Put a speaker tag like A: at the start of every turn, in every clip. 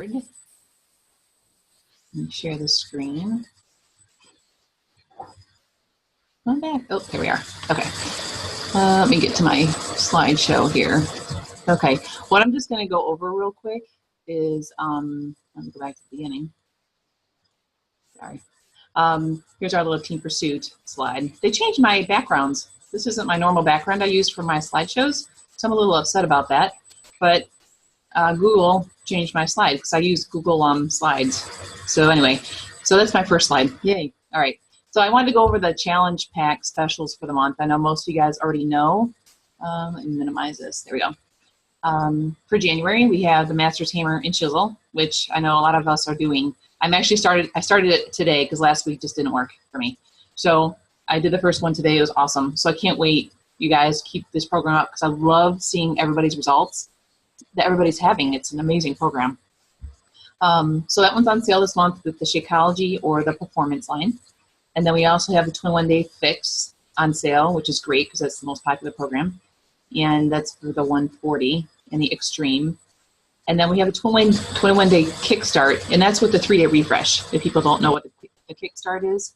A: Let me share the screen. I'm back. Oh, there we are. Okay. Let me get to my slideshow here. Okay. What I'm just going to go over real quick is, let me go back to the beginning. Sorry. Here's our little Team Pursuit slide. They changed my backgrounds. This isn't my normal background I use for my slideshows, so I'm a little upset about that. But Google changed my slide because I use Google Slides. So anyway, so that's my first slide. Yay. All right. So I wanted to go over the challenge pack specials for the month. I know most of you guys already know. Let me minimize this. There we go. For January, we have the Masters Hammer and Chisel, which I know a lot of us are doing. I started it today because last week just didn't work for me. So I did the first one today. It was awesome. So I can't wait. You guys keep this program up because I love seeing everybody's results that everybody's having. It's an amazing program. So that one's on sale this month with the Shakeology or the Performance line. And then we also have the 21-day fix on sale, which is great because that's the most popular program. And that's for the 140 and the Extreme. And then we have a 21-day Kickstart, and that's with the 3-day refresh. If people don't know what the Kickstart is,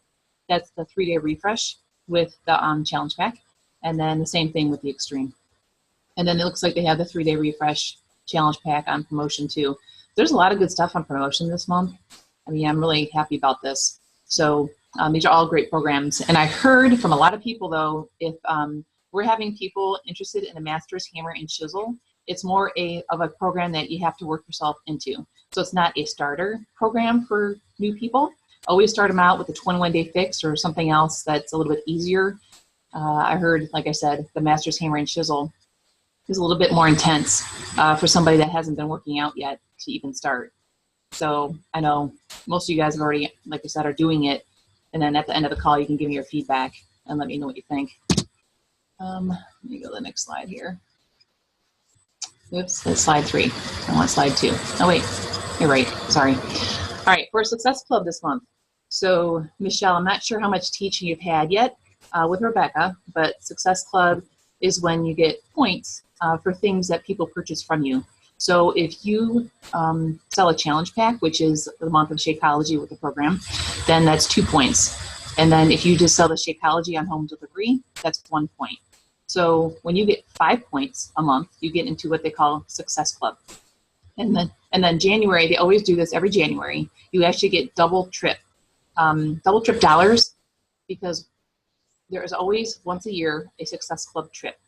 A: that's the 3-day refresh with the challenge pack. And then the same thing with the Extreme. And then it looks like they have the 3-day refresh challenge pack on promotion too. There's a lot of good stuff on promotion this month. I mean, I'm really happy about this. So these are all great programs. And I heard from a lot of people though, if we're having people interested in the Masters Hammer and Chisel, it's more of a program that you have to work yourself into. So it's not a starter program for new people. Always start them out with a 21-day fix or something else that's a little bit easier. I heard, like I said, the Masters Hammer and Chisel is a little bit more intense for somebody that hasn't been working out yet to even start. So I know most of you guys have already, like I said, are doing it. And then at the end of the call, you can give me your feedback and let me know what you think. Let me go to the next slide here. Oops, that's slide 3. I want slide 2. Oh, wait, you're right. Sorry. All right, for Success Club this month. So, Michelle, I'm not sure how much teaching you've had yet with Rebecca, but Success Club is when you get points for things that people purchase from you. So if you sell a challenge pack, which is the month of Shakeology with the program, then that's 2 points. And then if you just sell the Shakeology on home delivery, that's 1 point. So when you get 5 points a month, you get into what they call Success Club. And then January, they always do this every January. You actually get double trip dollars because there is always once a year a Success Club trip.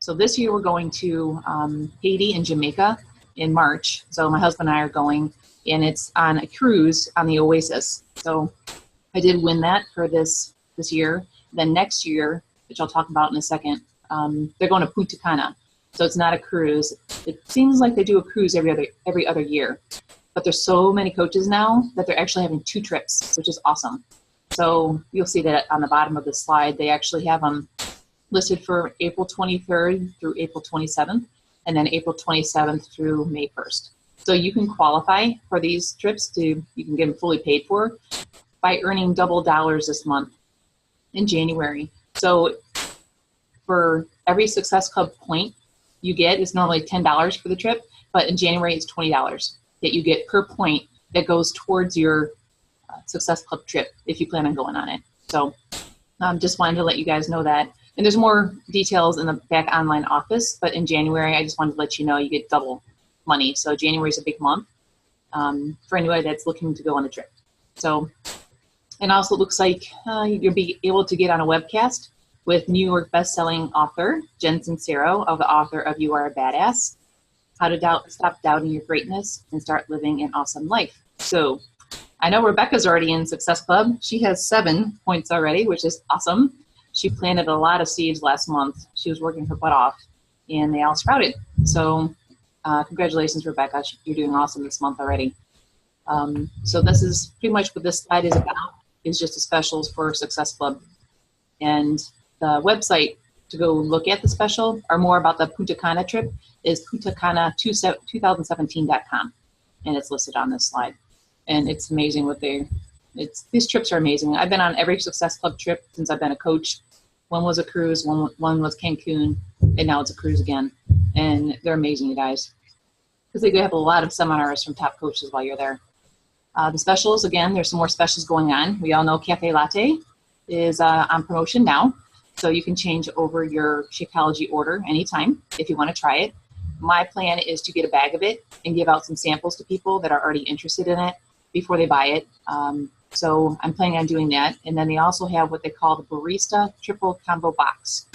A: So this year we're going to Haiti and Jamaica in March. So my husband and I are going, and it's on a cruise on the Oasis. So I did win that for this year. Then next year, which I'll talk about in a second, they're going to Punta Cana. So it's not a cruise. It seems like they do a cruise every other year. But there's so many coaches now that they're actually having 2 trips, which is awesome. So you'll see that on the bottom of the slide, they actually have them listed for April 23rd through April 27th, and then April 27th through May 1st. So you can qualify for these trips you can get them fully paid for by earning double dollars this month in January. So for every Success Club point you get, is normally $10 for the trip, but in January it's $20 that you get per point that goes towards your Success Club trip if you plan on going on it. So just wanted to let you guys know that. And there's more details in the back online office, but in January, I just wanted to let you know you get double money. So January is a big month for anybody that's looking to go on a trip. So, and also it looks like you'll be able to get on a webcast with New York bestselling author Jen Sincero, of the author of You Are a Badass, How to Stop Doubting Your Greatness and Start Living an Awesome Life. So I know Rebecca's already in Success Club. She has 7 points already, which is awesome. She planted a lot of seeds last month. She was working her butt off, and they all sprouted. So congratulations, Rebecca. You're doing awesome this month already. So this is pretty much what this slide is about. It's just the specials for Success Club. And the website to go look at the special or more about the Punta Cana trip is puntacana2017.com. And it's listed on this slide. And it's amazing these trips are amazing. I've been on every Success Club trip since I've been a coach. One was a cruise, one was Cancun, and now it's a cruise again. And they're amazing, you guys. because they do have a lot of seminars from top coaches while you're there. The specials, again, there's some more specials going on. We all know Cafe Latte is on promotion now. So you can change over your Shakeology order anytime if you want to try it. My plan is to get a bag of it and give out some samples to people that are already interested in it before they buy it. So I'm planning on doing that. And then they also have what they call the Barista Triple Combo Box,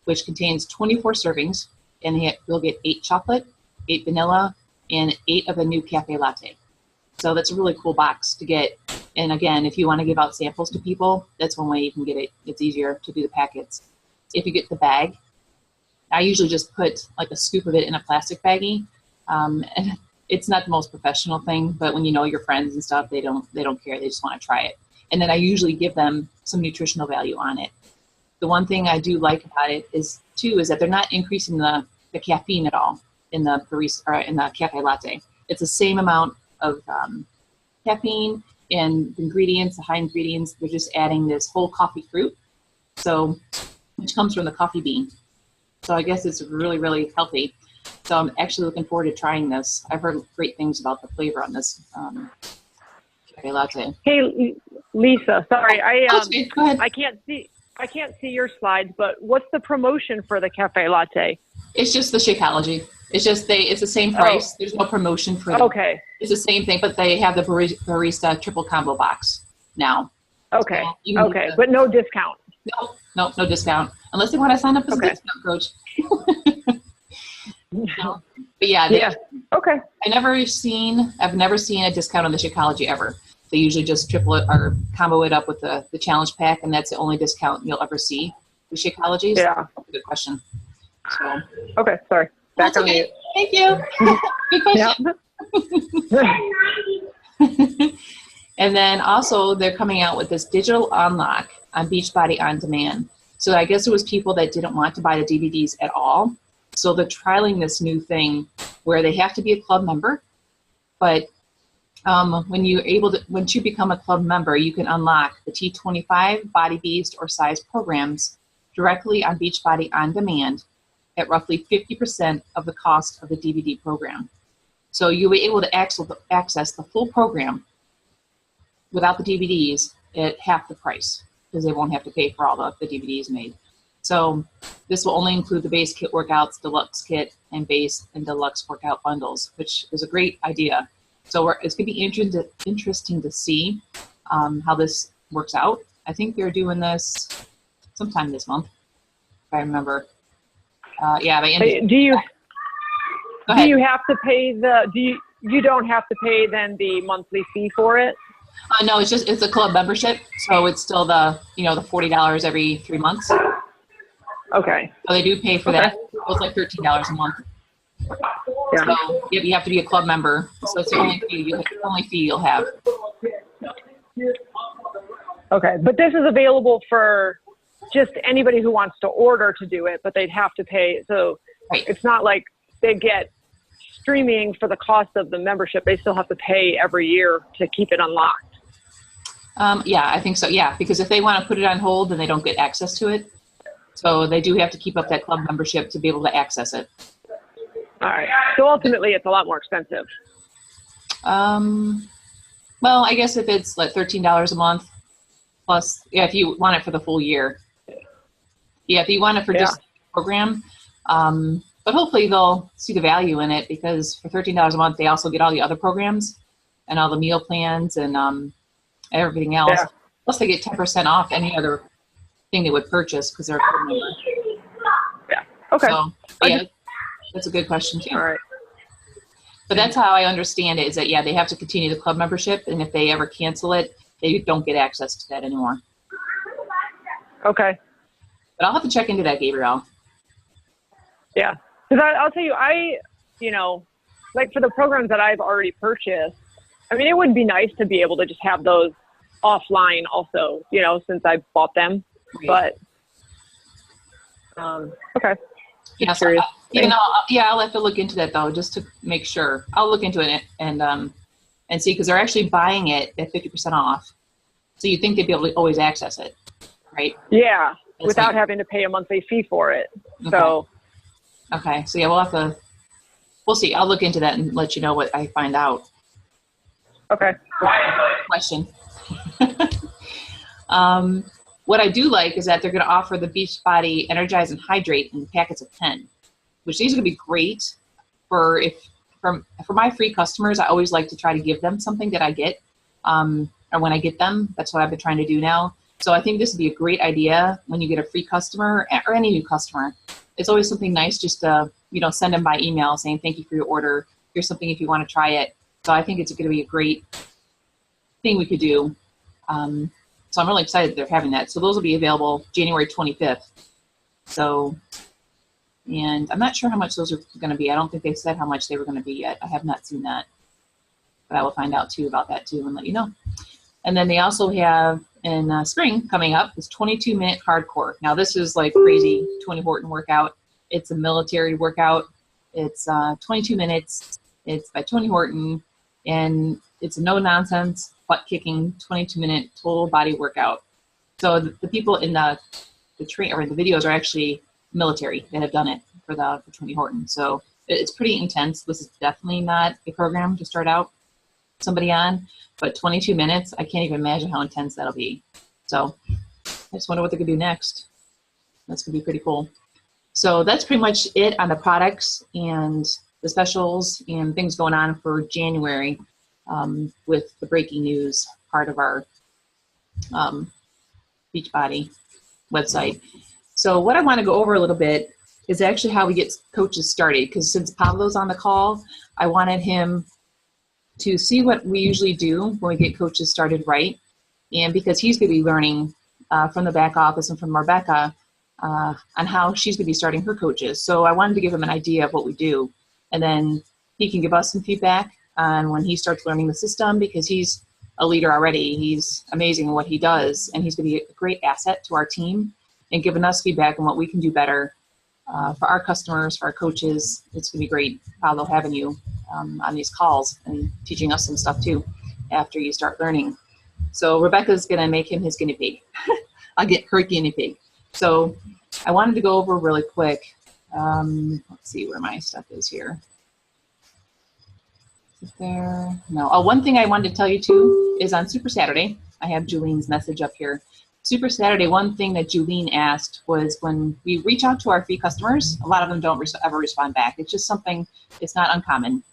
A: which contains 24 servings. And you'll get 8 chocolate, 8 vanilla, and 8 of the new Cafe Latte. So that's a really cool box to get. And again, if you want to give out samples to people, that's one way you can get it. It's easier to do the packets. If you get the bag, I usually just put like a scoop of it in a plastic baggie. And it's not the most professional thing, but when you know your friends and stuff, they don't care. They just want to try it. And then I usually give them some nutritional value on it. The one thing I do like about it is that they're not increasing the caffeine at all in the barista or in the Cafe Latte. It's the same amount of caffeine and ingredients, the high ingredients. They're just adding this whole coffee fruit, which comes from the coffee bean. So I guess it's really, really healthy. So I'm actually looking forward to trying this. I've heard great things about the flavor on this Cafe Latte.
B: Hey, Lisa, sorry,
A: Go ahead.
B: I can't see your slides, but what's the promotion for the Cafe Latte?
A: It's just the Shakeology. It's the same price.
B: Oh.
A: There's no promotion for them.
B: Okay.
A: It's the same thing, but they have the Barista Triple Combo Box now.
B: Okay.
A: So
B: Okay, but no discount.
A: No discount. Unless they want to sign up as a discount coach. No. But yeah.
B: Okay.
A: I've never seen a discount on the Shakeology ever. They usually just triple it or combo it up with the challenge pack, and that's the only discount you'll ever see with Shakeology.
B: Yeah.
A: Good question. So.
B: Okay, sorry. Back on mute.
A: Thank you. Good question.
B: Yeah.
A: And then also they're coming out with this digital unlock on Beachbody On Demand. So I guess there was people that didn't want to buy the DVDs at all. So they're trialing this new thing where they have to be a club member, but once you become a club member, you can unlock the T25, Body Beast, or Size programs directly on Beachbody On Demand at roughly 50% of the cost of the DVD program. So you'll be able to access the full program without the DVDs at half the price because they won't have to pay for all the DVDs made. So this will only include the base kit workouts, deluxe kit, and base and deluxe workout bundles, which is a great idea. So it's going to be interesting to see how this works out. I think they're doing this sometime this month, if I remember. By end
B: Do you have to pay you don't have to pay then the monthly fee for it?
A: No, it's a club membership, so it's still the $40 every 3 months.
B: Okay.
A: So they do pay for that. It's like $13 a month.
B: Yeah.
A: So you have to be a club member. So it's the only fee you'll have.
B: Okay, but this is available for just anybody who wants to order to do it, but they'd have to pay. So
A: Right.
B: It's not like they get streaming for the cost of the membership. They still have to pay every year to keep it unlocked.
A: Yeah, I think so. Yeah, because if they want to put it on hold, then they don't get access to it. So they do have to keep up that club membership to be able to access it.
B: All right. So ultimately, it's a lot more expensive.
A: Well, I guess if it's like $13 a month plus, if you want it for the full year. Yeah, if you want it for just the program. But hopefully they'll see the value in it because for $13 a month, they also get all the other programs and all the meal plans and everything else. Yeah. Plus they get 10% off any other thing they would purchase because they're a club member.
B: Yeah. Okay.
A: So, that's a good question too.
B: All right.
A: But that's how I understand it is that, they have to continue the club membership. And if they ever cancel it, they don't get access to that anymore.
B: Okay.
A: But I'll have to check into that, Gabrielle.
B: Yeah. Because I'll tell you, like for the programs that I've already purchased, I mean, it would be nice to be able to just have those offline also, since I bought them. Right. But, okay.
A: Yeah, so, I'll have to look into that though, just to make sure. I'll look into it and see, because they're actually buying it at 50% off. So you think they'd be able to always access it, right?
B: Yeah, without having to pay a monthly fee for it.
A: Okay.
B: So.
A: Okay, so we'll have to we'll see. I'll look into that and let you know what I find out.
B: Okay.
A: Question. What I do like is that they're going to offer the Beachbody Energize and Hydrate in packets of 10, which these are going to be great for my free customers. I always like to try to give them something that I get, or when I get them. That's what I've been trying to do now. So I think this would be a great idea when you get a free customer or any new customer. It's always something nice just to, send them by email saying, thank you for your order. Here's something if you want to try it. So I think it's going to be a great thing we could do. So I'm really excited that they're having that. So those will be available January 25th. So, and I'm not sure how much those are going to be. I don't think they said how much they were going to be yet. I have not seen that. But I will find out too about that too and let you know. And then they also have in spring coming up this 22-minute hardcore. Now this is like crazy Tony Horton workout. It's a military workout. It's 22 minutes. It's by Tony Horton, and it's a no-nonsense, butt-kicking 22-minute total body workout. So the people in the videos are actually military that have done it for Tony Horton. So it's pretty intense. This is definitely not a program to start out somebody on, but 22 minutes, I can't even imagine how intense that'll be. So I just wonder what they could do next. That's going to be pretty cool. So that's pretty much it on the products and the specials and things going on for January with the breaking news part of our Beachbody website. So what I want to go over a little bit is actually how we get coaches started, because since Pablo's on the call, I wanted him to see what we usually do when we get coaches started right. And because he's going to be learning from the back office and from Rebecca on how she's going to be starting her coaches. So I wanted to give him an idea of what we do. And then he can give us some feedback on when he starts learning the system, because he's a leader already. He's amazing in what he does, and he's going to be a great asset to our team and giving us feedback on what we can do better for our customers, for our coaches. It's going to be great, Pablo, having you on these calls and teaching us some stuff too after you start learning. So Rebecca's going to make him his guinea pig. I'll get her guinea pig. So I wanted to go over really quick. Let's see where my stuff is here. Is there? No. Oh, one thing I wanted to tell you too is on Super Saturday, I have Julene's message up here. Super Saturday, one thing that Julene asked was when we reach out to our free customers, a lot of them don't ever respond back. It's just something, it's not uncommon.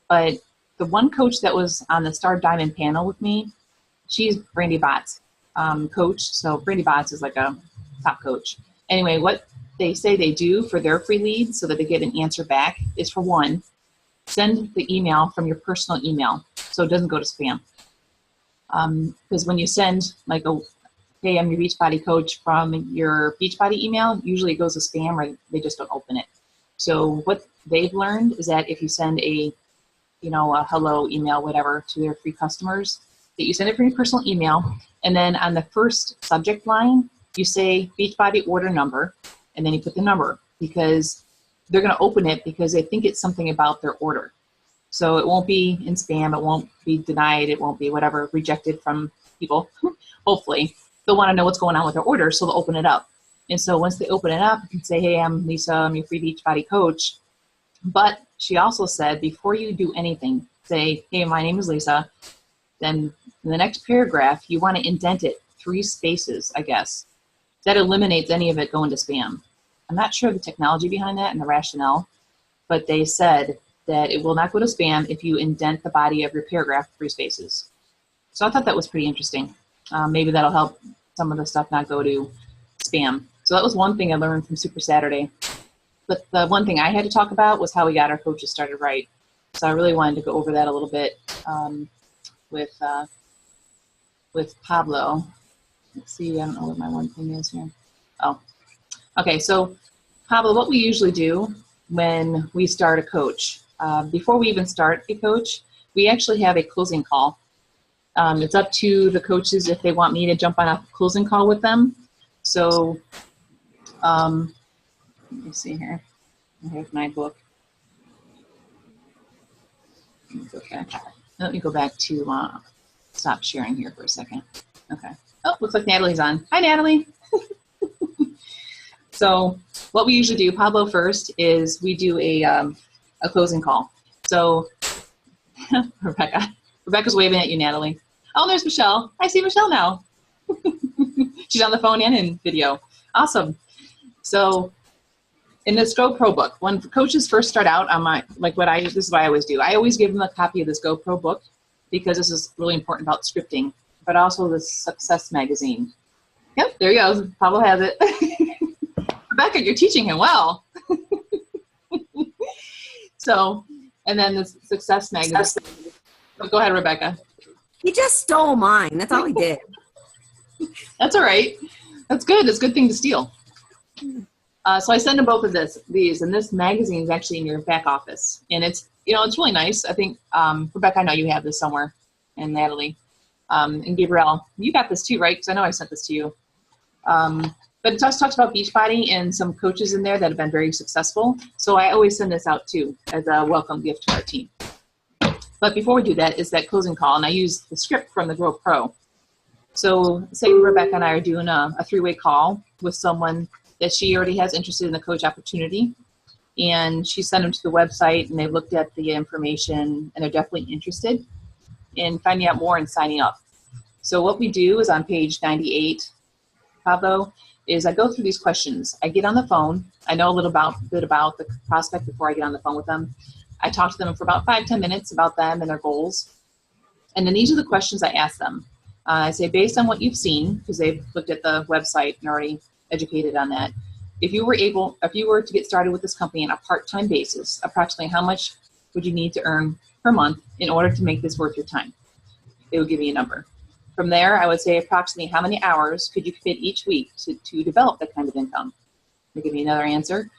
A: But the one coach that was on the Star Diamond panel with me, she's Brandy Bott's coach. So Brandy Bott's is like a top coach. Anyway, what they say they do for their free leads so that they get an answer back is, for one, send the email from your personal email so it doesn't go to spam. Because when you send like hey, I'm your Beachbody coach from your Beachbody email, usually it goes to spam or they just don't open it. So what they've learned is that if you send a hello email, whatever, to their free customers, that you send it from your personal email, and then on the first subject line, you say Beachbody order number, and then you put the number, because they're going to open it because they think it's something about their order. So it won't be in spam, it won't be denied, it won't be whatever, rejected from people, hopefully. They'll want to know what's going on with their order, so they'll open it up. And so once they open it up, you can say, hey, I'm Lisa, I'm your free Beachbody coach. But she also said, before you do anything, say, hey, my name is Lisa. Then in the next paragraph, you want to indent it 3 spaces, I guess. That eliminates any of it going to spam. I'm not sure of the technology behind that and the rationale, but they said that it will not go to spam if you indent the body of your paragraph 3 spaces. So I thought that was pretty interesting. Maybe that'll help some of the stuff not go to spam. So that was one thing I learned from Super Saturday. But the one thing I had to talk about was how we got our coaches started right. So I really wanted to go over that a little bit with Pablo. Let's see, I don't know what my one thing is here. Oh, okay. So Pablo, what we usually do when we start a coach, before we even start a coach, we actually have a closing call. It's up to the coaches if they want me to jump on a closing call with them. So let me see here. I have my book. Let me go back to stop sharing here for a second. Okay. Oh, looks like Natalie's on. Hi, Natalie. So what we usually do, Pablo, first is we do a a closing call. So Rebecca's waving at you, Natalie. Oh, there's Michelle. I see Michelle now. She's on the phone and in video. Awesome. So in this GoPro book, when coaches first start out on this is what I always do. I always give them a copy of this GoPro book because this is really important about scripting, but also the Success Magazine. Yep, there he goes. Pablo has it. Rebecca, you're teaching him well. So, and then the Success Magazine. Oh, go ahead, Rebecca.
C: He just stole mine. That's all he did.
A: That's all right. That's good. It's a good thing to steal. So I send them both of these, and this magazine is actually in your back office, and it's it's really nice. I think Rebecca, I know you have this somewhere, and Natalie, and Gabrielle, you got this too, right? Because I know I sent this to you. But it talks about Beachbody and some coaches in there that have been very successful. So I always send this out too as a welcome gift to our team. But before we do that is that closing call, and I use the script from the GoPro. So say Rebecca and I are doing a three-way call with someone that she already has interested in the coach opportunity, and she sent them to the website and they looked at the information and they're definitely interested in finding out more and signing up. So what we do is on page 98, Pablo, is I go through these questions. I get on the phone. I know a little bit about the prospect before I get on the phone with them. I talk to them for about 5-10 minutes about them and their goals. And then these are the questions I ask them. I say, based on what you've seen, because they've looked at the website and already educated on that, if you were to get started with this company on a part-time basis, approximately how much would you need to earn per month in order to make this worth your time? They would give me a number. From there, I would say approximately how many hours could you fit each week to develop that kind of income? They give me another answer.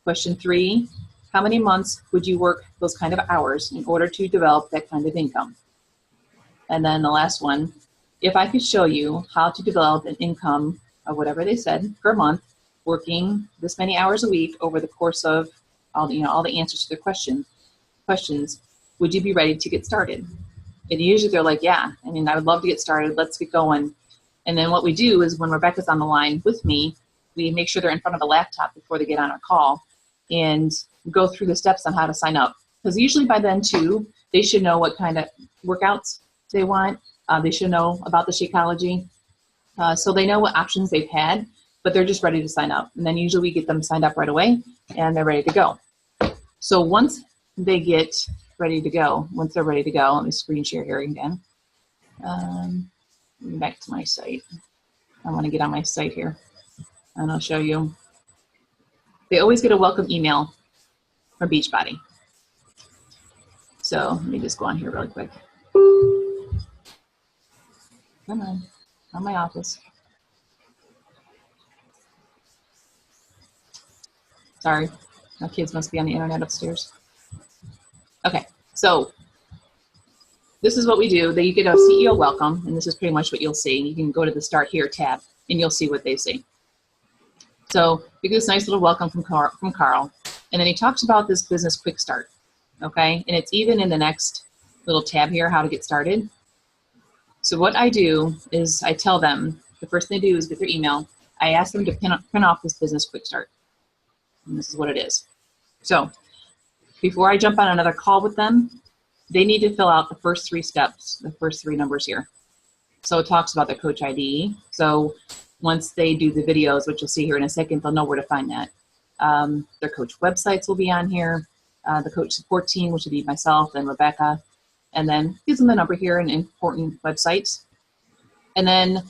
A: Question 3, how many months would you work those kind of hours in order to develop that kind of income? And then the last one, if I could show you how to develop an income of whatever they said per month, working this many hours a week over the course of all the answers to their questions, would you be ready to get started? And usually they're like, yeah, I mean, I would love to get started. Let's get going. And then what we do is when Rebecca's on the line with me, we make sure they're in front of a laptop before they get on our call and go through the steps on how to sign up. Because usually by then too, they should know what kind of workouts they want. They should know about the Shakeology. So they know what options they've had, but they're just ready to sign up. And then usually we get them signed up right away and they're ready to go. So once they get ready to go, let me screen share here again. Back to my site. I want to get on my site here and I'll show you. They always get a welcome email from Beachbody. So let me just go on here really quick. Come on my office. Sorry, my kids must be on the internet upstairs. Okay, so this is what we do. You get a CEO welcome, and this is pretty much what you'll see. You can go to the Start Here tab, and you'll see what they see. So we get this nice little welcome from Carl, and then he talks about this business quick start, okay? And it's even in the next little tab here, how to get started. So what I do is I tell them, the first thing they do is get their email. I ask them to print off this business quick start. And this is what it is. So before I jump on another call with them, they need to fill out the first 3 steps, the first 3 numbers here. So it talks about their coach ID. So once they do the videos, which you'll see here in a second, they'll know where to find that. Their coach websites will be on here. The coach support team, which would be myself and Rebecca. And then gives them the number here and important websites. And then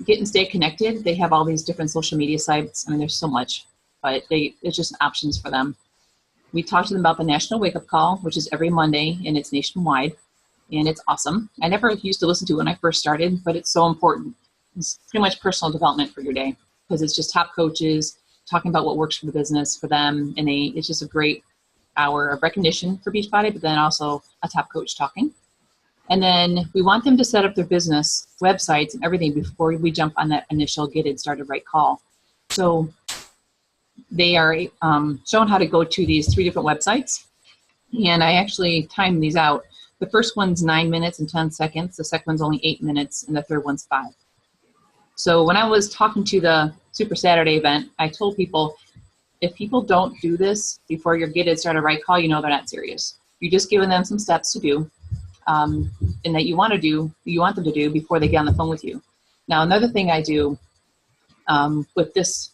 A: get and stay connected. They have all these different social media sites. I mean, there's so much, but it's just options for them. We talked to them about the National Wake Up Call, which is every Monday, and it's nationwide, and it's awesome. I never used to listen to it when I first started, but it's so important. It's pretty much personal development for your day because it's just top coaches talking about what works for the business for them, and it's just a great hour of recognition for Beachbody, but then also a top coach talking. And then we want them to set up their business websites and everything before we jump on that initial get it started right call. So they are shown how to go to these 3 different websites. And I actually timed these out. The first one's 9 minutes and 10 seconds. The second one's only 8 minutes. And the third one's 5. So when I was talking to the Super Saturday event, I told people, if people don't do this before your Get It Started Right call, you know they're not serious. You're just giving them some steps to do, and that you want them to do before they get on the phone with you. Now, another thing I do with this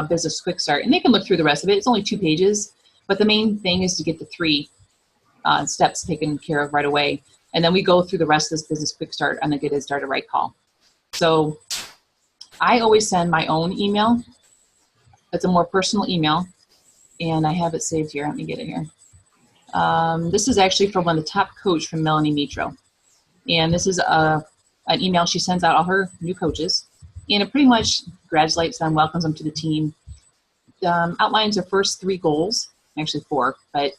A: Business Quick Start, and they can look through the rest of it. It's only 2 pages, but the main thing is to get the 3 steps taken care of right away. And then we go through the rest of this Business Quick Start on the Get It Started Right call. So I always send my own email. It's a more personal email, and I have it saved here. Let me get it here. This is actually from one of the top coach from Melanie Mitro. And this is an email she sends out all her new coaches. And it pretty much congratulates them, welcomes them to the team, outlines their first 3 goals, actually 4, but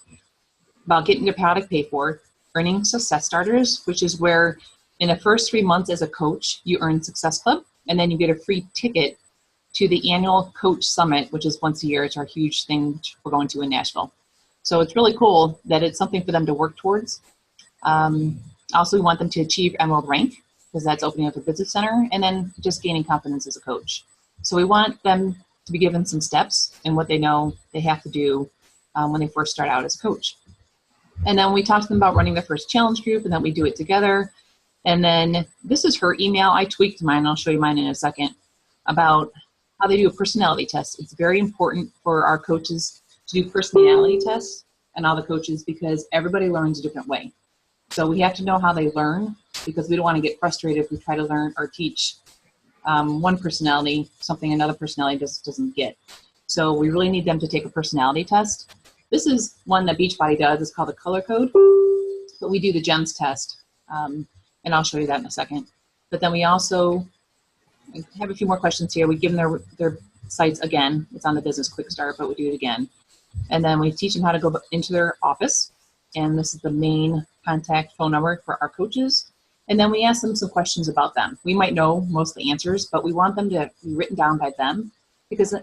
A: about getting their product paid for, earning success starters, which is where in the first 3 months as a coach, you earn Success Club, and then you get a free ticket to the annual Coach Summit, which is once a year. It's our huge thing which we're going to in Nashville. So it's really cool that it's something for them to work towards. Also, we want them to achieve Emerald rank, because that's opening up a business center, and then just gaining confidence as a coach. So we want them to be given some steps and what they know they have to do when they first start out as a coach. And then we talk to them about running their first challenge group, and then we do it together. And then this is her email. I tweaked mine. I'll show you mine in a second, about how they do a personality test. It's very important for our coaches to do personality tests and all the coaches, because everybody learns a different way. So we have to know how they learn, because we don't want to get frustrated if we try to learn or teach one personality something another personality just doesn't get. So we really need them to take a personality test. This is one that Beachbody does. It's called the Color Code, but we do the GEMS test, and I'll show you that in a second. But then we also have a few more questions here. We give them their sites again. It's on the Business Quick Start, but we do it again. And then we teach them how to go into their office, and this is the main contact phone number for our coaches. And then we ask them some questions about them. We might know most of the answers, but we want them to be written down by them, because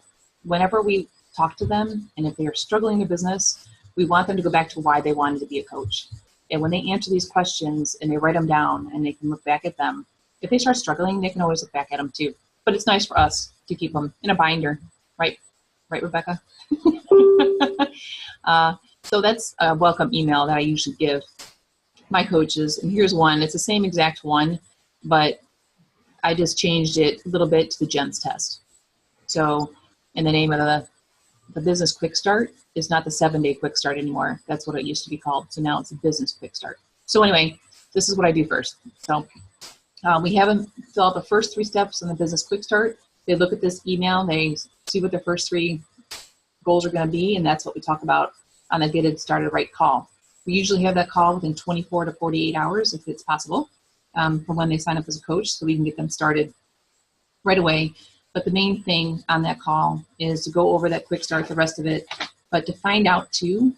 A: whenever we talk to them, and if they are struggling in business, we want them to go back to why they wanted to be a coach. And when they answer these questions and they write them down and they can look back at them, if they start struggling, they can always look back at them too. But it's nice for us to keep them in a binder, right? Right, Rebecca? So that's a welcome email that I usually give my coaches. And here's one. It's the same exact one, but I just changed it a little bit to the GEMS test. So in the name of the Business Quick Start is not the 7-day Quick Start anymore. That's what it used to be called. So now it's a Business Quick Start. So anyway, this is what I do first. So we have them fill out the first 3 steps in the Business Quick Start. They look at this email, they see what their first 3 goals are going to be, and that's what we talk about on a Get It Started Right call. We usually have that call within 24 to 48 hours, if it's possible, from when they sign up as a coach, so we can get them started right away. But the main thing on that call is to go over that quick start, the rest of it, but to find out too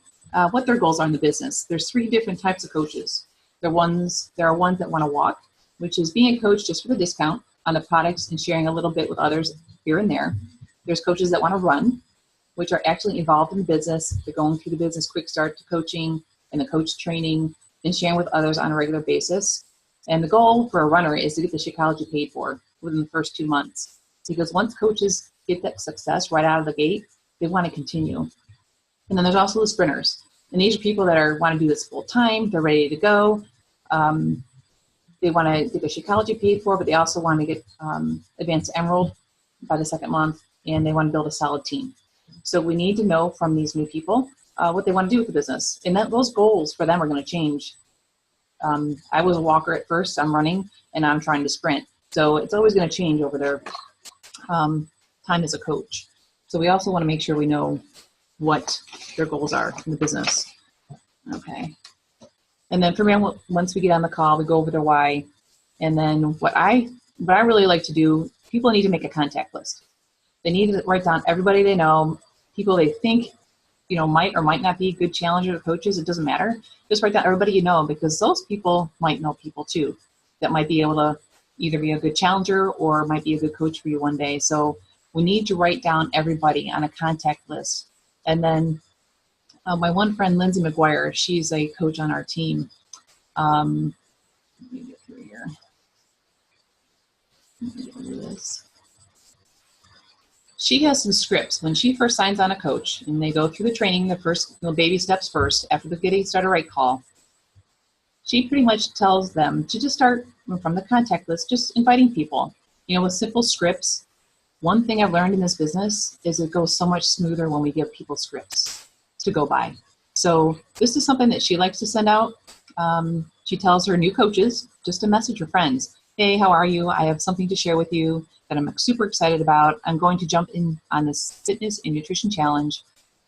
A: what their goals are in the business. There's 3 different types of coaches. There are ones that want to walk, which is being a coach just for the discount on the products and sharing a little bit with others here and there. There's coaches that want to run, which are actually involved in the business. They're going through the Business Quick Start to coaching and the coach training and sharing with others on a regular basis. And the goal for a runner is to get the Shakeology paid for within the first 2 months. Because once coaches get that success right out of the gate, they want to continue. And then there's also the sprinters. And these are people that want to do this full time. They're ready to go. They want to get the Shakeology paid for, but they also want to get advanced Emerald by the 2nd month, and they want to build a solid team. So we need to know from these new people what they want to do with the business. And those goals for them are going to change. I was a walker at first. I'm running, and I'm trying to sprint. So it's always going to change over their time as a coach. So we also want to make sure we know what their goals are in the business. Okay. And then for me, once we get on the call, we go over their why. And then what I really like to do, people need to make a contact list. They need to write down everybody they know, people they think, might or might not be good challengers or coaches. It doesn't matter. Just write down everybody you know, because those people might know people too that might be able to either be a good challenger or might be a good coach for you one day. So we need to write down everybody on a contact list. And then my one friend, Lindsay McGuire, she's a coach on our team. Let me get through here. Let me do this. she has some scripts. When she first signs on a coach and they go through the training, the first baby steps first, after the Getting Started Right call, she pretty much tells them to just start from the contact list, just inviting people, with simple scripts. One thing I've learned in this business is it goes so much smoother when we give people scripts to go by. So this is something that she likes to send out. She tells her new coaches just to message her friends. Hey, how are you? I have something to share with you that I'm super excited about. I'm going to jump in on this fitness and nutrition challenge.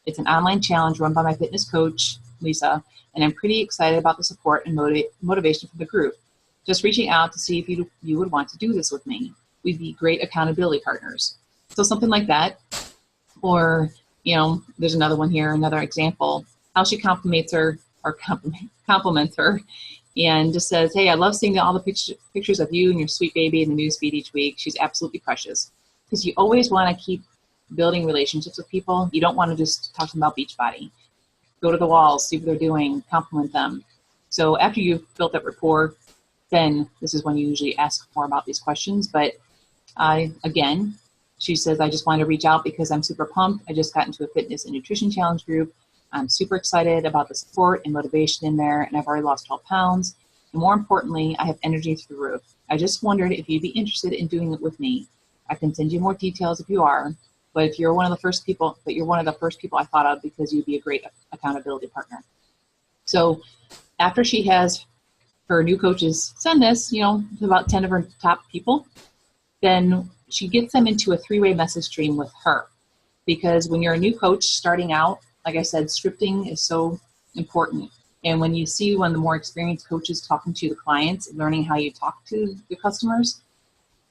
A: It's an online challenge run by my fitness coach, Lisa, and I'm pretty excited about the support and motivation from the group. Just reaching out to see if you would want to do this with me. We'd be great accountability partners. So something like that. Or, there's another one here, another example, how she compliments her and just says, hey, I love seeing all the pictures of you and your sweet baby in the newsfeed each week. She's absolutely precious. Because you always want to keep building relationships with people. You don't want to just talk to them about Beachbody. Go to the walls, see what they're doing, compliment them. So after you've built that rapport, then this is when you usually ask more about these questions. But again, she says, I just want to reach out because I'm super pumped. I just got into a fitness and nutrition challenge group. I'm super excited about the support and motivation in there, and I've already lost 12 pounds. And more importantly, I have energy through the roof. I just wondered if you'd be interested in doing it with me. I can send you more details if you are, but if you're one of the first people, I thought of because you'd be a great accountability partner. So after she has her new coaches send this, to about 10 of her top people, then she gets them into a 3-way message stream with her. Because when you're a new coach starting out, like I said, scripting is so important. And when you see one of the more experienced coaches talking to the clients, learning how you talk to the customers,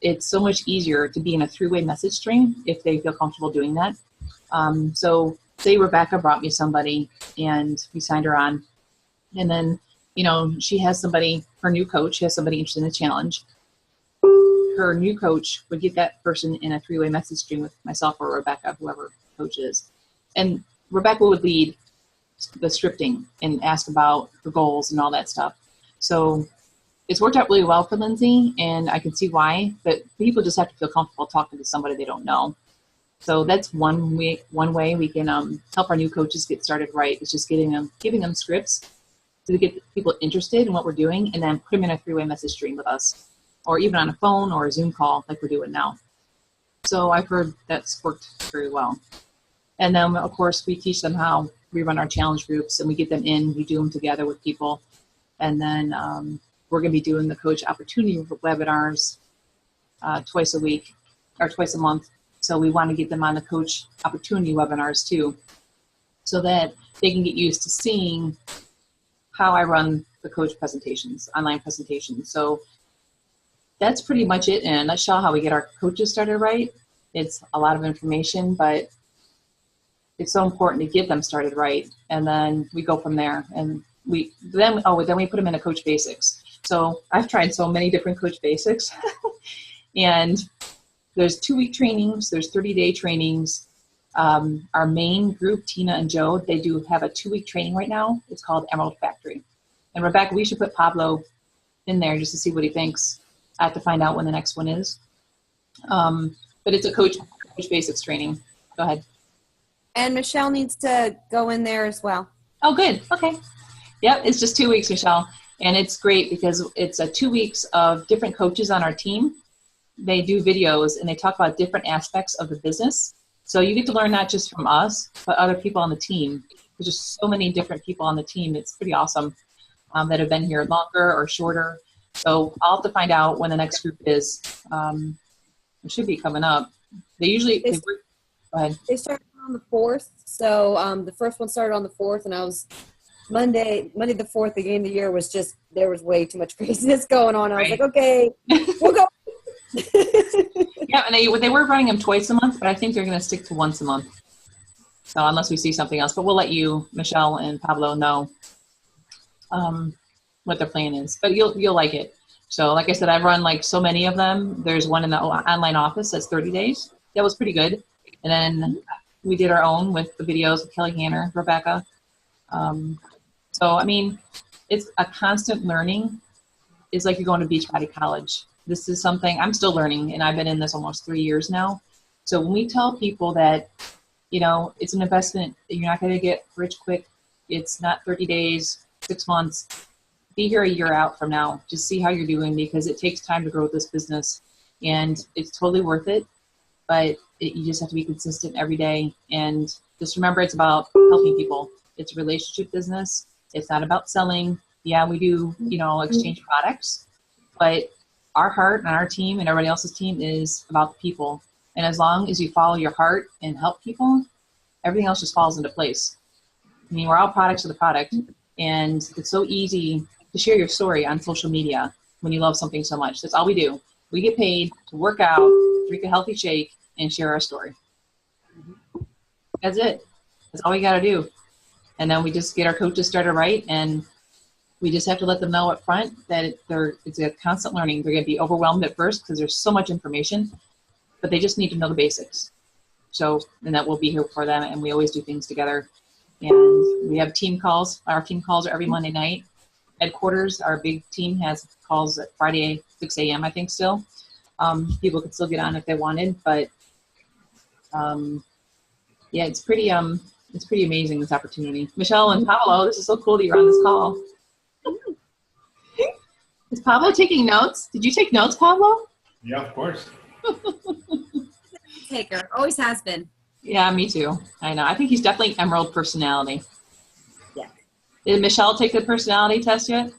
A: it's so much easier to be in a 3-way message stream if they feel comfortable doing that. So say Rebecca brought me somebody and we signed her on. And then, she has somebody, her new coach has somebody interested in the challenge. Her new coach would get that person in a 3-way message stream with myself or Rebecca, whoever coach is. And Rebecca would lead the scripting and ask about her goals and all that stuff. So it's worked out really well for Lindsay, and I can see why, but people just have to feel comfortable talking to somebody they don't know. So that's one way we can help our new coaches get started right. It's just giving them scripts to get people interested in what we're doing, and then put them in a 3-way message stream with us, or even on a phone or a Zoom call like we're doing now. So I've heard that's worked very well. And then, of course, we teach them how we run our challenge groups, and we get them in, we do them together with people. And then we're going to be doing the coach opportunity webinars twice a week or twice a month. So we want to get them on the coach opportunity webinars too, so that they can get used to seeing how I run the coach presentations, online presentations. So that's pretty much it in a nutshell, how we get our coaches started right. It's a lot of information, but it's so important to get them started right. And then we go from there. And then we put them into Coach Basics. So I've tried so many different Coach Basics. And there's 2-week trainings, there's 30-day trainings. Our main group, Tina and Joe, they do have a 2-week training right now. It's called Emerald Factory. And Rebecca, we should put Pablo in there just to see what he thinks. I have to find out when the next one is. But it's a Coach Basics training. Go ahead.
C: And Michelle needs to go in there as well.
A: Oh, good. Okay. Yep. It's just 2 weeks, Michelle. And it's great because it's 2 weeks of different coaches on our team. They do videos and they talk about different aspects of the business. So you get to learn not just from us, but other people on the team. There's just so many different people on the team. It's pretty awesome that have been here longer or shorter. So I'll have to find out when the next group is. It should be coming up. Go ahead.
C: They started on the 4th. So the first one started on the 4th, and I was Monday the 4th, the game of the year was just, there was way too much craziness going on. I was like, okay, we'll go.
A: Yeah, and they were running them twice a month, but I think they're going to stick to once a month. So unless we see something else, but we'll let you, Michelle and Pablo, know what their plan is. But you'll like it. So like I said, I've run like so many of them. There's one in the online office that's 30 days. That was pretty good. And then we did our own with the videos with Kelly Hanner, Rebecca. So, I mean, it's a constant learning. It's like you're going to Beachbody College. This is something I'm still learning, and I've been in this almost 3 years now. So when we tell people that, it's an investment, you're not going to get rich quick. It's not 30 days, 6 months. Be here a year out from now. Just see how you're doing, because it takes time to grow this business, and it's totally worth it. But you just have to be consistent every day. And just remember, it's about helping people. It's a relationship business. It's not about selling. Yeah, we do, exchange products, but our heart and our team and everybody else's team is about the people. And as long as you follow your heart and help people, everything else just falls into place. I mean, we're all products of the product, and it's so easy to share your story on social media when you love something so much. That's all we do. We get paid to work out, drink a healthy shake, and share our story. That's it. That's all we got to do. And then we just get our coaches started right, and we just have to let them know up front that it's a constant learning. They're going to be overwhelmed at first because there's so much information, but they just need to know the basics. So, and that we'll be here for them, and we always do things together. And we have team calls. Our team calls are every Monday night. Headquarters, our big team, has calls at Friday, 6 a.m., I think, still. People could still get on if they wanted, but yeah, it's pretty amazing, this opportunity. Michelle and Pablo, this is so cool that you're on this call. Is Pablo taking notes? Did you take notes, Pablo?
D: Yeah, of course.
C: Taker, always has been.
A: Yeah, me too. I know. I think he's definitely Emerald personality.
C: Yeah.
A: Did Michelle take the personality test yet?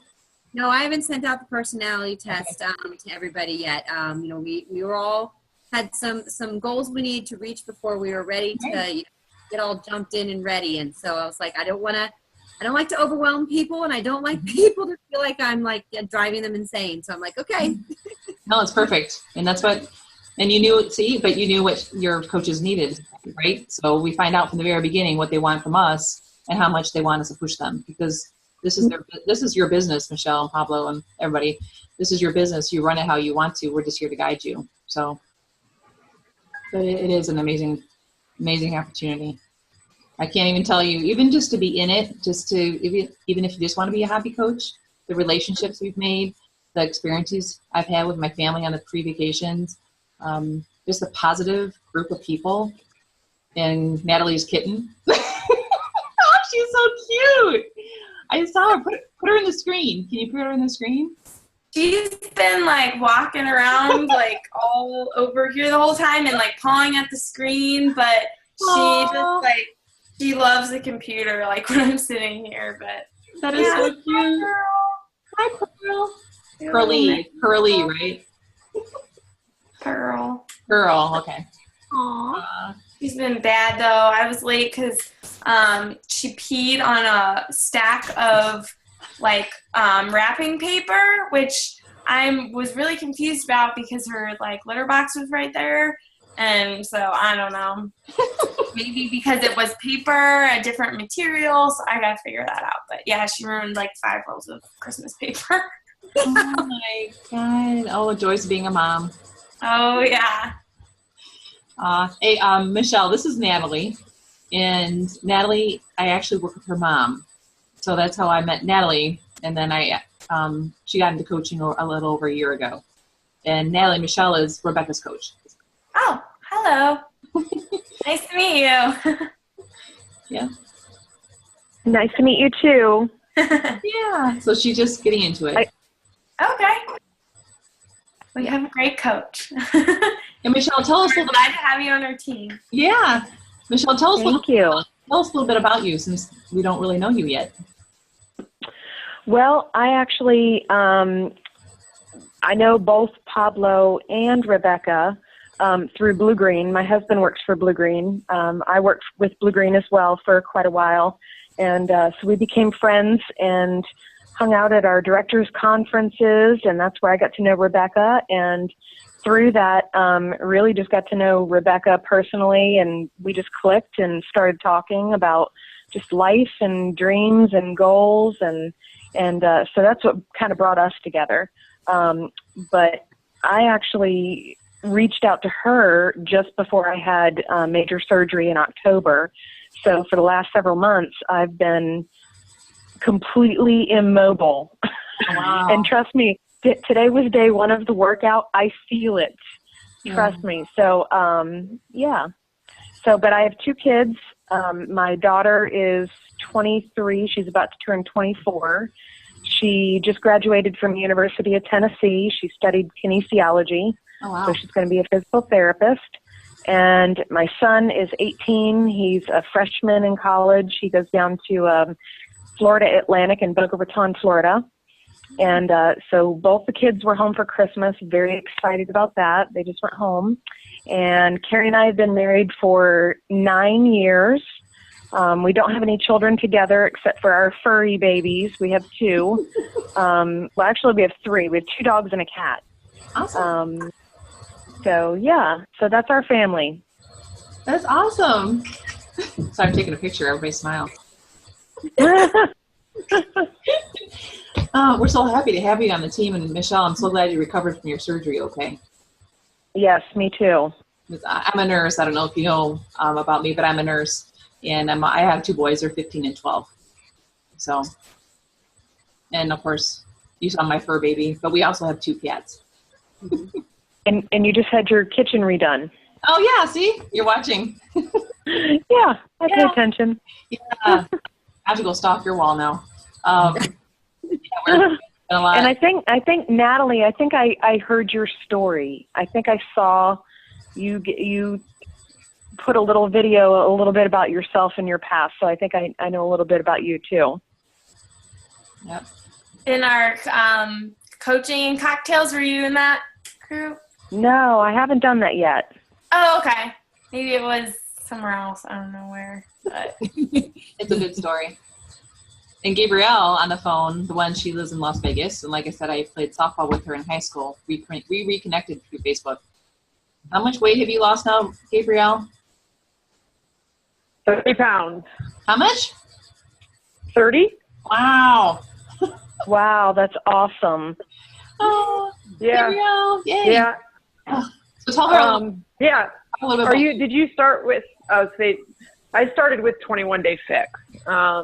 C: No, I haven't sent out the personality test to everybody yet. We were all had some goals we needed to reach before we were ready to get all jumped in and ready. And so I was like, I don't like to overwhelm people, and I don't like people to feel like I'm like driving them insane. So I'm like, okay.
A: No, it's perfect. And that's what, and you knew what your coaches needed, right? So we find out from the very beginning what they want from us and how much they want us to push them, because this is your business, Michelle and Pablo and everybody. This is your business. You run it how you want to. We're just here to guide you. So, but it is an amazing, amazing opportunity. I can't even tell you, even just to be in it, even if you just want to be a hobby coach, the relationships we've made, the experiences I've had with my family on the pre-vacations, just a positive group of people, and Natalie's kitten. Oh, she's so cute. I saw her. Put her in the screen. Can you put her in the screen?
E: She's been like walking around like all over here the whole time and like pawing at the screen, but she loves the computer like when I'm sitting here. But
A: that is so cute. Hi, Pearl. Curly, right?
E: Pearl.
A: Okay.
E: Aww. She's been bad though. I was late because she peed on a stack of like wrapping paper, which I was really confused about because her like litter box was right there. And so I don't know, maybe because it was paper, a different material. So I got to figure that out. But yeah, she ruined like 5 rolls of Christmas paper.
A: Oh my God. Oh, joys of being a mom.
E: Oh yeah.
A: Hey, Michelle, this is Natalie. And Natalie, I actually work with her mom. So that's how I met Natalie. And then she got into coaching a little over a year ago. And Natalie, Michelle is Rebecca's coach.
E: Oh, hello. Nice to meet you.
A: Yeah.
B: Nice to meet you too.
A: Yeah. So she's just getting into it.
E: Okay. We have a great coach.
A: And Michelle, tell us a
E: We're
A: little
E: glad to have you on our team.
A: Yeah. Michelle, tell us
B: Thank you.
A: Tell us a little bit about you, since we don't really know you yet.
B: Well, I actually, I know both Pablo and Rebecca through Blue Green. My husband works for Blue Green. I worked with Blue Green as well for quite a while. And so we became friends and hung out at our directors' conferences, and that's where I got to know Rebecca. And through that, really just got to know Rebecca personally, and we just clicked and started talking about just life and dreams and goals, and so that's what kind of brought us together. But I actually reached out to her just before I had major surgery in October. So for the last several months, I've been completely immobile.
A: Wow.
B: And trust me, today was day one of the workout. I feel it.
D: Trust me. So, yeah. So, but I have 2 kids. My daughter is 23. She's about to turn 24. She just graduated from the University of Tennessee. She studied kinesiology.
A: Oh, wow.
D: So she's going to be a physical therapist. And my son is 18. He's a freshman in college. He goes down to Florida Atlantic in Boca Raton, Florida. And so both the kids were home for Christmas. Very excited about that. They just went home. And Carrie and I have been married for 9 years. We don't have any children together except for our furry babies. We have 2. Well, actually, we have 3. We have 2 dogs and a cat.
A: Awesome.
D: So, yeah. So that's our family.
A: That's awesome. So I'm taking a picture. Everybody smile. We're so happy to have you on the team. And Michelle, I'm so glad you recovered from your surgery okay.
D: Yes, me too.
A: I'm a nurse. I don't know if you know about me, but I'm a nurse. And I have 2 boys. They're 15 and 12. So, and of course, you saw my fur baby. But we also have 2 cats.
D: And you just had your kitchen redone.
A: Oh, yeah. See? You're watching.
D: Yeah, I pay attention.
A: Yeah. I have to go stalk your wall now. We're a lot.
D: And I think Natalie, I heard your story. I think I saw you put a little video, a little bit about yourself and your past. So I think I know a little bit about you too.
A: Yep.
E: In our coaching and cocktails, were you in that group?
D: No, I haven't done that yet.
E: Oh, okay. Maybe it was somewhere else. I don't know where. But
A: It's a good story. And Gabrielle on the phone, the one, she lives in Las Vegas. And like I said, I played softball with her in high school. We reconnected through Facebook. How much weight have you lost now, Gabrielle?
B: 30 pounds.
A: How much?
B: 30?
A: Wow.
D: Wow, that's awesome.
A: Oh,
B: Yeah.
A: Gabrielle. Yay.
B: Yeah.
A: So tell her
B: Yeah.
A: a little bit about
B: Did you start with, I started with 21 Day Fix. I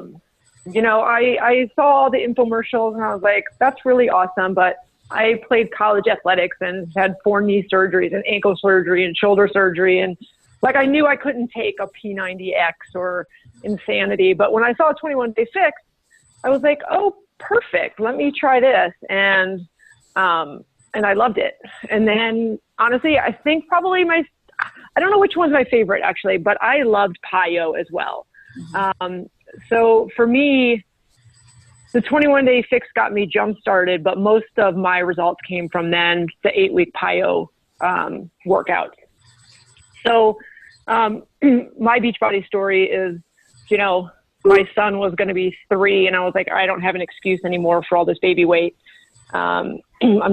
B: saw all the infomercials and I was like, that's really awesome. But I played college athletics and had 4 knee surgeries and ankle surgery and shoulder surgery. And like, I knew I couldn't take a P90X or Insanity. But when I saw 21 Day Fix, I was like, oh, perfect. Let me try this. And I loved it. And then honestly, I think probably I don't know which one's my favorite actually, but I loved PiYo as well. So for me, the 21 Day Fix got me jump started, but most of my results came from then the 8-week PiYo workout. So my Beachbody story is, my son was going to be 3 and I was like, I don't have an excuse anymore for all this baby weight. I'm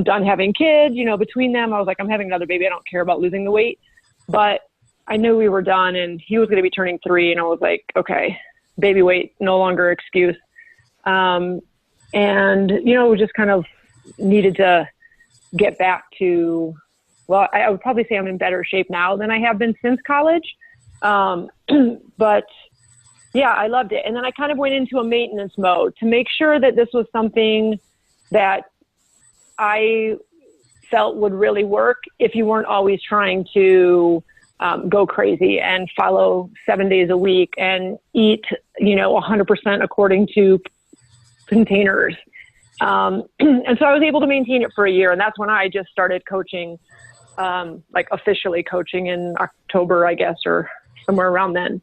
B: done having kids, between them. I was like, I'm having another baby. I don't care about losing the weight, but I knew we were done and he was going to be turning 3. And I was like, okay, baby weight, no longer excuse. We just kind of needed to get back to, well, I would probably say I'm in better shape now than I have been since college. But yeah, I loved it. And then I kind of went into a maintenance mode to make sure that this was something that I felt would really work if you weren't always trying to go crazy and follow 7 days a week and eat, 100% according to containers. And so I was able to maintain it for a year. And that's when I just started coaching, officially coaching in October, I guess, or somewhere around then.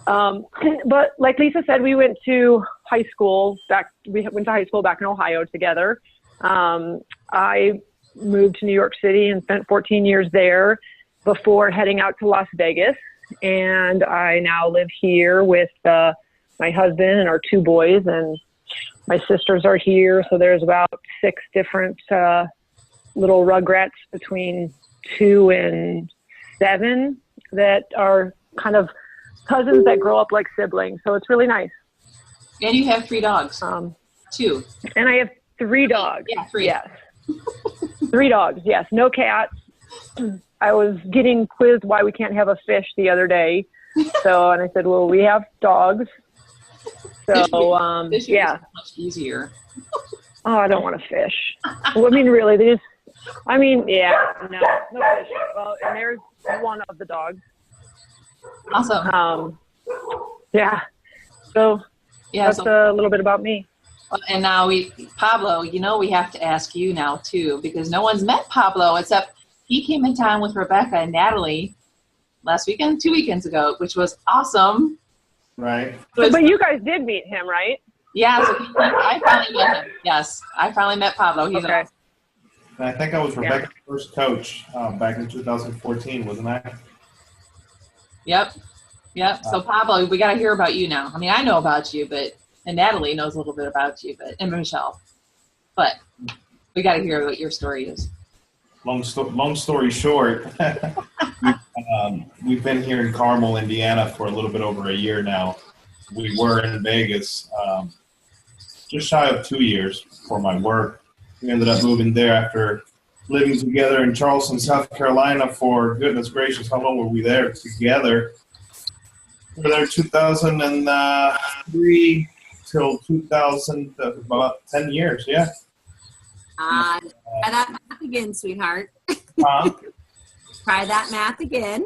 B: But like Lisa said, we went to high school back in Ohio together. I moved to New York City and spent 14 years there before heading out to Las Vegas. And I now live here with my husband and our 2 boys, and my sisters are here. So there's about 6 different little rugrats between 2 and 7 that are kind of cousins that grow up like siblings. So it's really nice.
A: And you have 3 dogs. 2.
B: And I have 3 dogs.
A: Yeah, 3.
B: Yes. 3 dogs. Yes. No cats. I was getting quizzed why we can't have a fish the other day. And I said, well, we have dogs. So,
A: Fish
B: yeah.
A: is much easier.
B: Oh, I don't want to fish. Well, I mean, really, they just I mean, yeah, no fish. Well, and there's one of the dogs.
A: Awesome.
B: Yeah. So
A: Yeah.
B: that's
A: So,
B: a little bit about me.
A: and now Pablo, we have to ask you now too, because no one's met Pablo except he came in town with Rebecca and Natalie last weekend, 2 weekends ago, which was awesome.
F: Right.
B: But you guys did meet him, right?
A: Yeah, so I finally met him. Yes, I finally met Pablo. He's
B: Okay.
A: awesome.
F: And I think I was Rebecca's first coach back in 2014, wasn't I?
A: Yep. So Pablo, we got to hear about you now. I mean, I know about you, and Natalie knows a little bit about you, and Michelle, but we got to hear what your story is.
F: Long story short, we've been here in Carmel, Indiana for a little bit over a year now. We were in Vegas just shy of 2 years for my work. We ended up moving there after living together in Charleston, South Carolina for, goodness gracious, how long were we there together? We were there 2003 till 2000, about 10 years, yeah.
C: Try that math again, sweetheart.
F: Huh?
C: Try that math again.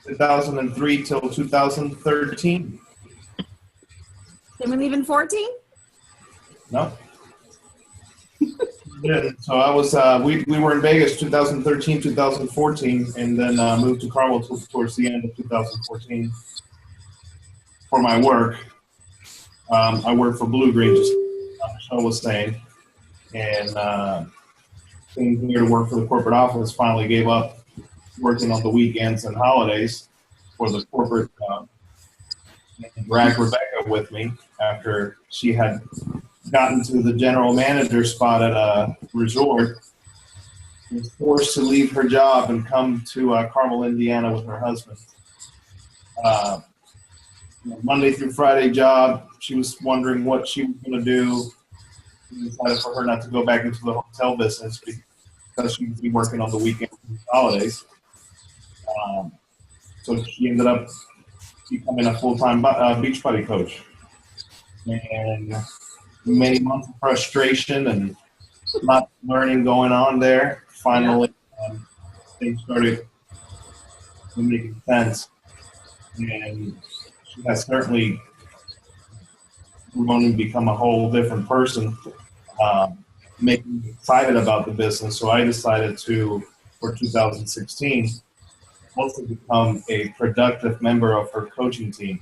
F: 2003 till 2013.
C: Did we leave in 14?
F: No. Yeah, so I was, we were in Vegas 2013, 2014, and then moved to Carmel towards the end of 2014 for my work. I work for Blue Green, just like Michelle was saying, and came here to work for the corporate office. Finally gave up working on the weekends and holidays for the corporate, and dragged Rebecca with me after she had gotten to the general manager spot at a resort. Was forced to leave her job and come to Carmel, Indiana with her husband. Monday through Friday job. She was wondering what she was going to do. We decided for her not to go back into the hotel business because she would be working on the weekends and holidays. So she ended up becoming a full-time beach buddy coach. And many months of frustration and not learning going on there. Finally, things started making sense. And she has certainly grown and become a whole different person, making me excited about the business. So I decided for 2016, also become a productive member of her coaching team.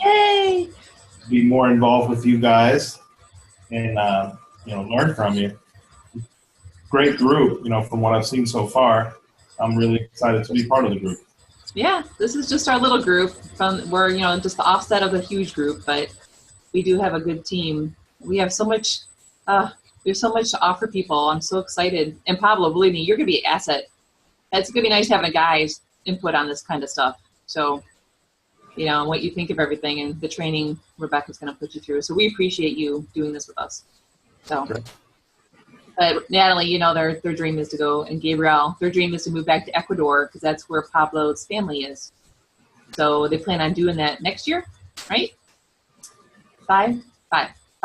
A: Yay!
F: Be more involved with you guys and learn from you. Great group, from what I've seen so far. I'm really excited to be part of the group.
A: Yeah, this is just our little group. We're just the offset of a huge group, but we do have a good team. We have so much. There's so much to offer people. I'm so excited. And Pablo, believe me, you're gonna be an asset. It's gonna be nice having a guy's input on this kind of stuff. So, what you think of everything and the training Rebecca's gonna put you through. So we appreciate you doing this with us. So.
F: Great.
A: But Natalie, their dream is to go, and Gabriel, their dream is to move back to Ecuador because that's where Pablo's family is. So they plan on doing that next year, right? 5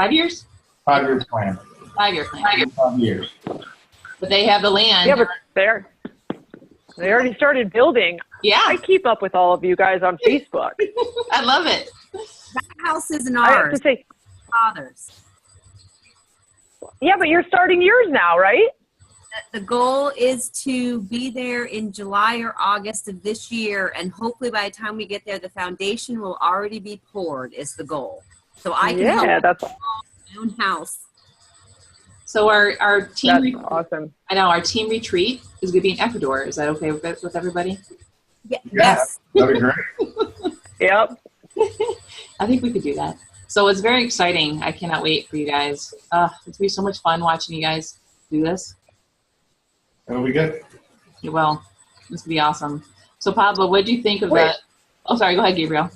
A: years?
F: 5-year plan.
A: 5-year plan.
F: 5 years.
A: But they have the land.
B: Yeah, but they already started building.
A: Yeah.
B: I keep up with all of you guys on Facebook.
A: I love it.
C: That house isn't
B: I have
C: ours.
B: to say,
C: Father's.
B: yeah, but you're starting yours now, right?
C: The goal is to be there in July or August of this year, and hopefully by the time we get there, the foundation will already be poured. Is the goal. So I can help
B: that's
C: my own house.
A: So our team.
B: awesome.
A: I know our team retreat is going to be in Ecuador. Is that okay with everybody?
C: Yeah.
F: Yeah,
C: Yes.
F: that'd be great.
B: Yep.
A: I think we could do that. So it's very exciting. I cannot wait for you guys. It's going to be so much fun watching you guys do this.
F: That'll be good.
A: Well, this will be awesome. So Pablo, what do you think of that? Oh, sorry. Go ahead, Gabriel.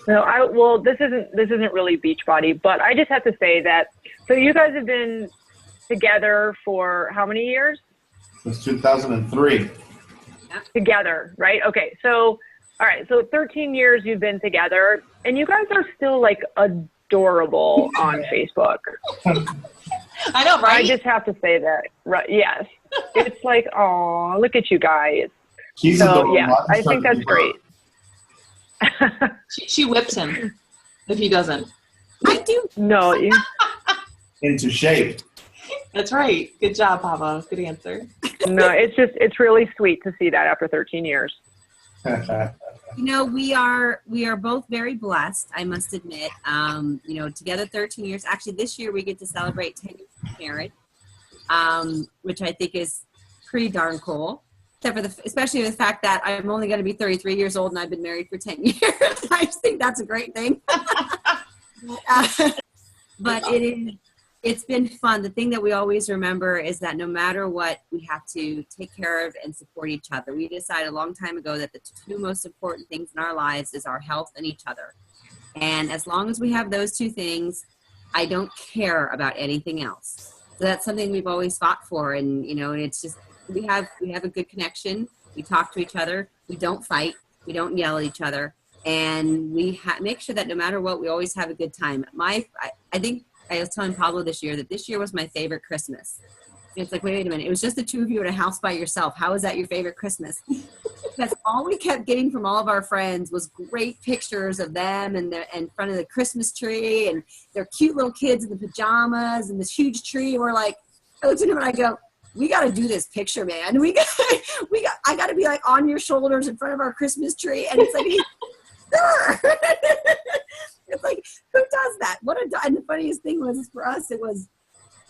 B: No, this isn't really Beachbody, but I just have to say that. So you guys have been together for how many years?
F: Since 2003.
B: Together, right? Okay, so all right, so 13 years you've been together, and you guys are still like adorable on Facebook.
A: I know, right?
B: I just have to say that. Right? Yes. It's like, oh, look at you guys.
F: He's
B: So
F: adorable.
B: yeah, I think that's great.
A: She whips him if he doesn't.
C: I do.
B: No,
F: Into shape.
A: That's right. Good job, Papa. Good answer.
B: no, it's really sweet to see that after 13 years.
C: You know, we are both very blessed, I must admit. You know, together 13 years. Actually, this year we get to celebrate 10 years of marriage, which I think is pretty darn cool. Except for especially the fact that I'm only going to be 33 years old and I've been married for 10 years. I just think that's a great thing. But it's been fun. The thing that we always remember is that no matter what, we have to take care of and support each other. We decided a long time ago that the two most important things in our lives is our health and each other. And as long as we have those two things, I don't care about anything else. So that's something we've always fought for. And, you know, and it's just, we have a good connection. We talk to each other. We don't fight. We don't yell at each other. And we make sure that no matter what, we always have a good time. I think I was telling Pablo this year that this year was my favorite Christmas. And it's like, wait a minute. It was just the two of you in a house by yourself. How is that your favorite Christmas? Because all we kept getting from all of our friends was great pictures of them and in front of the Christmas tree and their cute little kids in the pajamas and this huge tree. And we're like, I looked at him and I go, we got to do this picture, man. I got to be like on your shoulders in front of our Christmas tree. And it's like, sure. It's like, who does that? And the funniest thing was for us, it was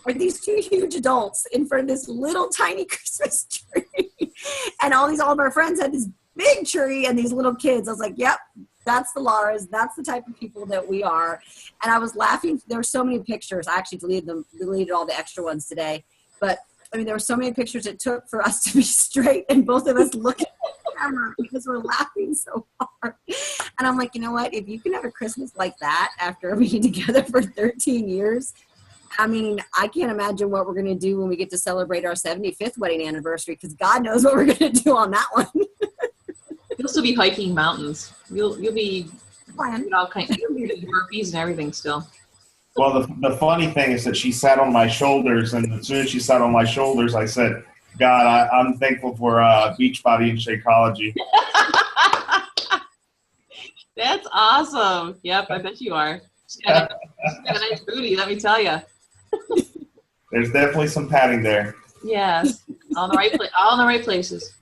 C: like these two huge adults in front of this little tiny Christmas tree. And all of our friends had this big tree and these little kids. I was like, yep, that's the Laras. That's the type of people that we are. And I was laughing. There were so many pictures. I actually deleted all the extra ones today. But I mean, there were so many pictures it took for us to be straight and both of us looking at the camera because we're laughing so hard. And I'm like, you know what? If you can have a Christmas like that after being together for 13 years, I mean, I can't imagine what we're going to do when we get to celebrate our 75th wedding anniversary because God knows what we're going to do on that one.
A: You'll still be hiking mountains. You'll be all kinds of burpees and everything still.
F: Well, the funny thing is that she sat on my shoulders, and as soon as she sat on my shoulders, I said, God, I'm thankful for Beachbody and Shakeology.
A: That's awesome. Yep, I bet you are. She's got a nice booty, let me tell you.
F: There's definitely some padding there.
A: Yes, all in the right places.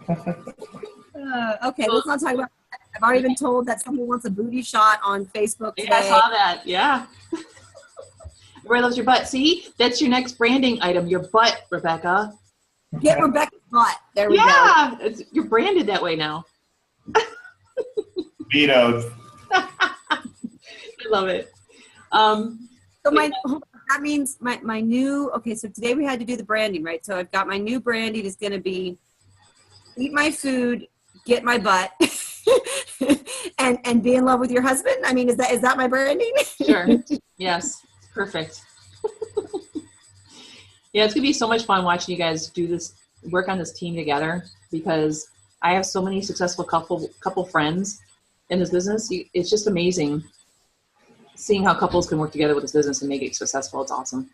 C: Okay, let's not talk about that. I've already been told that somebody wants a booty shot on Facebook today.
A: Yeah, I saw that. Yeah. Everybody loves your butt. See, that's your next branding item, your butt, Rebecca.
C: Get Rebecca's butt. There we go.
A: Yeah, you're branded that way now.
F: Vetoed.
A: I love it.
C: So that means my new, okay, so today we had to do the branding, right? So I've got my new branding is going to be eat my food, get my butt, and be in love with your husband. I mean, is that my branding?
A: Sure. Yes. Perfect. Yeah, it's going to be so much fun watching you guys work on this team together because I have so many successful couple friends in this business. It's just amazing seeing how couples can work together with this business and make it successful. It's awesome.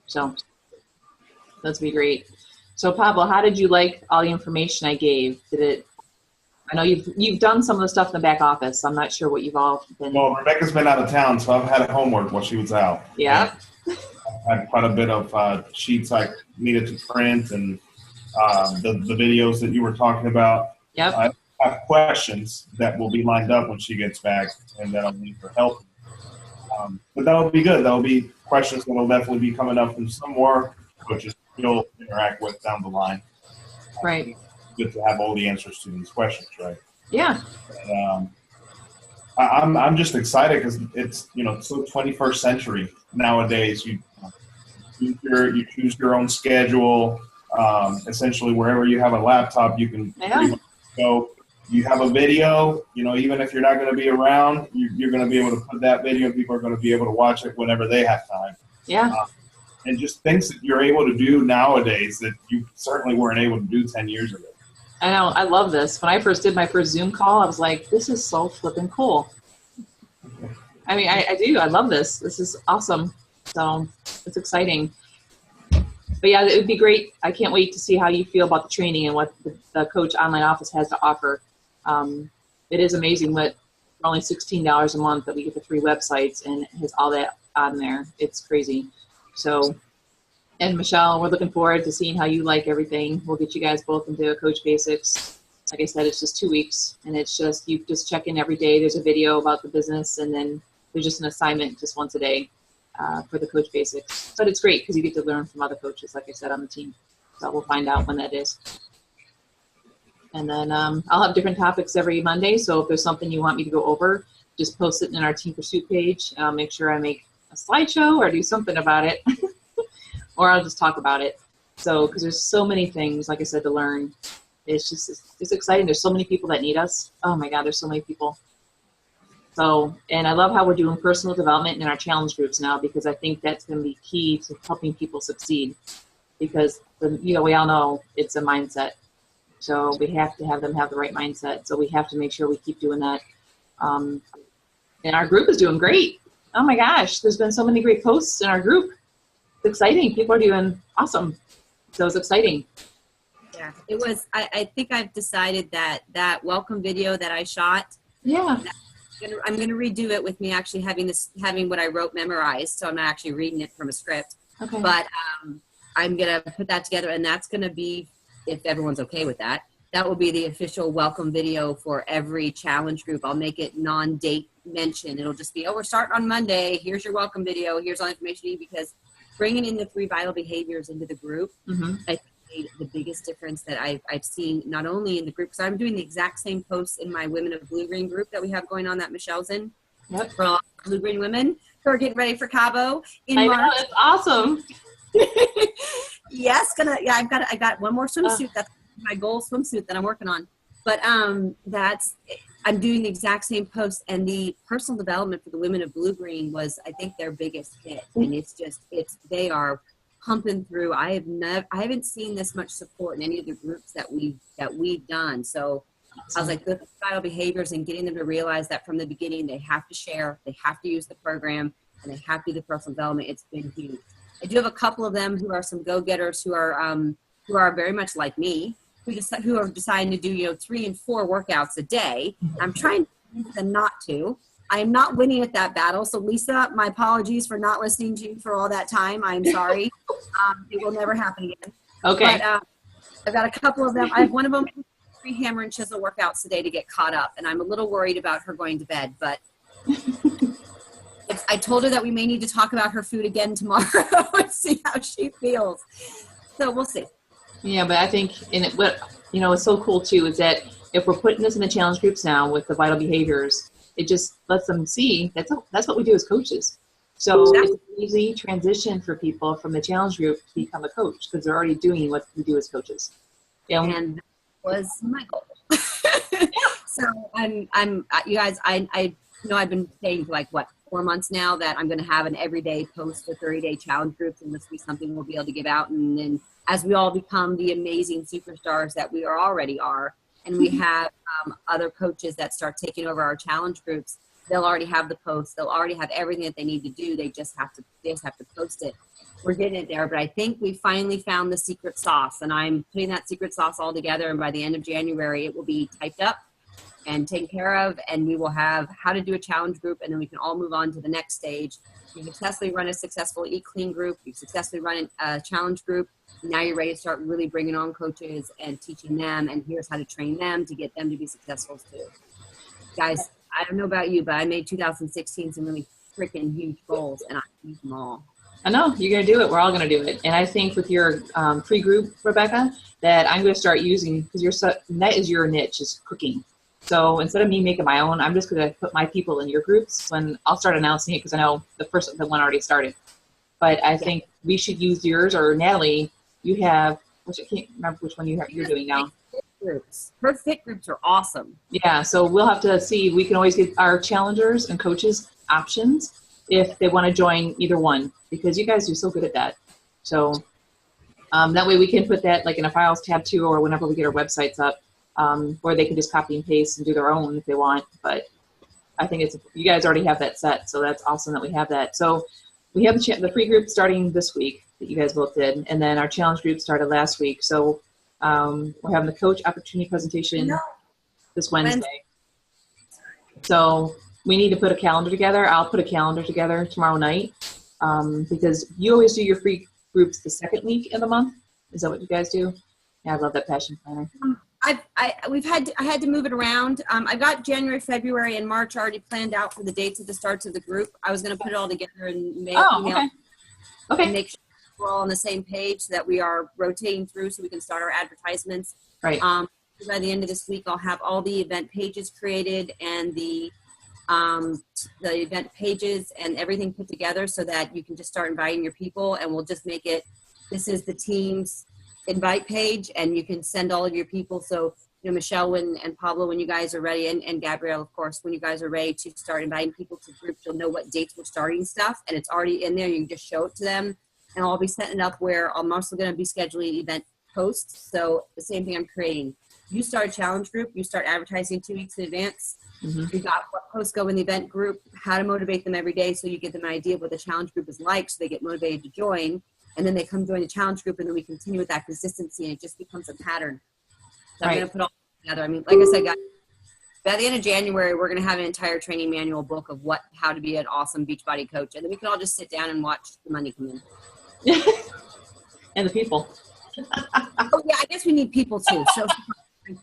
A: So that's be great. So Pablo, how did you like all the information I gave? I know you've done some of the stuff in the back office. So I'm not sure what you've all been.
F: Well, Rebecca's been out of town, so I've had homework while she was out.
A: Yeah.
F: I had quite a bit of sheets I needed to print and the videos that you were talking about.
A: Yep.
F: I have questions that will be lined up when she gets back and that I'll need her help. But that'll be good. That'll be questions that will definitely be coming up from some more coaches you'll interact with down the line.
A: Right.
F: Good to have all the answers to these questions, right?
A: Yeah.
F: And, I'm just excited because it's so 21st century nowadays. You choose your own schedule. Essentially, wherever you have a laptop, you can pretty much go. You have a video. Even if you're not going to be around, you're going to be able to put that video. People are going to be able to watch it whenever they have time.
A: Yeah.
F: And just things that you're able to do nowadays that you certainly weren't able to do 10 years ago.
A: I know. I love this. When I first did my first Zoom call, I was like, this is so flippin' cool. I mean, I do. I love this. This is awesome. So it's exciting. But yeah, it would be great. I can't wait to see how you feel about the training and what the Coach Online Office has to offer. It is amazing what for only $16 a month that we get the 3 websites and it has all that on there. It's crazy. So, and Michelle, we're looking forward to seeing how you like everything. We'll get you guys both into Coach Basics. Like I said, it's just 2 weeks, and it's just, you just check in every day. There's a video about the business, and then there's just an assignment just once a day for the Coach Basics. But it's great because you get to learn from other coaches, like I said, on the team. So we'll find out when that is. And then I'll have different topics every Monday. So if there's something you want me to go over, just post it in our Team Pursuit page. I'll make sure I make a slideshow or do something about it. Or I'll just talk about it. So, because there's so many things, like I said, to learn. It's just, it's exciting. There's so many people that need us. Oh my God, there's so many people. So, and I love how we're doing personal development in our challenge groups now, because I think that's going to be key to helping people succeed. Because, we all know it's a mindset. So we have to have them have the right mindset. So we have to make sure we keep doing that. And our group is doing great. Oh my gosh, there's been so many great posts in our group. It's exciting. People are doing awesome. So it's exciting.
C: Yeah, it was. I think I've decided that welcome video that I shot.
A: Yeah.
C: I'm gonna redo it with me actually having what I wrote memorized. So I'm not actually reading it from a script. Okay. But I'm gonna put that together, and that's gonna be, if everyone's okay with that, that will be the official welcome video for every challenge group. I'll make it non-date mention. It'll just be, oh, we're starting on Monday. Here's your welcome video. Here's all the information you need, because bringing in the 3 vital behaviors into the group, I think made the biggest difference that I've seen, not only in the group, because I'm doing the exact same posts in my Women of Blue Green group that we have going on that Michelle's in. Yep. For all Blue Green women who are getting ready for Cabo in March.
A: I know, it's awesome.
C: Yes, I got one more swimsuit. That's my goal swimsuit that I'm working on. But I'm doing the exact same post, and the personal development for the Women of Blue Green was, I think, their biggest hit. And they are pumping through. I haven't seen this much support in any of the groups that we've done. So I was like, the vital behaviors and getting them to realize that from the beginning they have to share, they have to use the program, and they have to do the personal development. It's been huge. I do have a couple of them who are some go-getters who are very much like me, who are deciding to do 3 and 4 workouts a day. I'm trying to get them not to. I am not winning at that battle. So Lisa, my apologies for not listening to you for all that time. I'm sorry. It will never happen again.
A: Okay.
C: But I've got a couple of them. I have one of them 3 hammer and chisel workouts today to get caught up, and I'm a little worried about her going to bed, but I told her that we may need to talk about her food again tomorrow and see how she feels. So we'll see.
A: Yeah, but I think what's so cool too is that if we're putting this in the challenge groups now with the vital behaviors, it just lets them see that's what we do as coaches. So It's an easy transition for people from the challenge group to become a coach, because they're already doing what we do as coaches. Yeah, and that
C: was my goal. So I'm you guys, I know I've been saying for 4 months now that I'm going to have an everyday post for 30-day challenge groups, and this will be something we'll be able to give out. And then as we all become the amazing superstars that we already are, and we have other coaches that start taking over our challenge groups, they'll already have the posts. They'll already have everything that they need to do. They just have to post it. We're getting it there, but I think we finally found the secret sauce, and I'm putting that secret sauce all together. And by the end of January, it will be typed up and taken care of, and we will have how to do a challenge group, and then we can all move on to the next stage. You successfully run a successful Eat Clean group. You successfully run a challenge group. Now you're ready to start really bringing on coaches and teaching them, and here's how to train them to get them to be successful too. Guys, I don't know about you, but I made 2016 some really freaking huge goals, and I used them all.
A: I know you're going to do it. We're all going to do it. And I think with your pre-group, Rebecca, that I'm going to start using, because that is your niche, is cooking. So instead of me making my own, I'm just going to put my people in your groups when I'll start announcing it, because I know the one already started. But I think we should use yours, or Natalie, you have, which I can't remember which one you're doing now.
C: Groups. Her fit groups are awesome.
A: Yeah, so we'll have to see. We can always get our challengers and coaches options if they want to join either one, because you guys are so good at that. So that way we can put that in a files tab too, or whenever we get our websites up, where they can just copy and paste and do their own if they want. But I think you guys already have that set, so that's awesome that we have that. So we have the free group starting this week. that you guys both did. And then our challenge group started last week. So we're having the coach opportunity presentation this Wednesday. So we need to put a calendar together. I'll put a calendar together tomorrow night because you always do your free groups the second week of the month. Is that what you guys do? Yeah, I love that passion planner.
C: I had to move it around. I've got January, February, and March already planned out for the dates of the starts of the group. I was going to put it all together and email and make sure we're all on the same page so that we are rotating through so we can start our advertisements.
A: Right.
C: By the end of this week, I'll have all the event pages created and the event pages and everything put together so that you can just start inviting your people, and we'll just make it, this is the team's invite page, and you can send all of your people. So, you know, Michelle and Pablo, when you guys are ready, and Gabrielle, of course, when you guys are ready to start inviting people to groups, you'll know what dates we're starting stuff, and it's already in there. You can just show it to them, and I'll be setting it up where I'm also going to be scheduling event posts. So the same thing I'm creating. You start a challenge group, you start advertising 2 weeks in advance. You got what posts go in the event group, how to motivate them every day so you get them an idea of what the challenge group is like so they get motivated to join. And then they come join the challenge group, and then we continue with that consistency, and it just becomes a pattern. So I'm going to put all together. I mean, like I said, guys, by the end of January, we're going to have an entire training manual book of how to be an awesome Beachbody coach. And then we can all just sit down and watch the money come in.
A: And the people.
C: Oh, yeah, I guess we need people too. So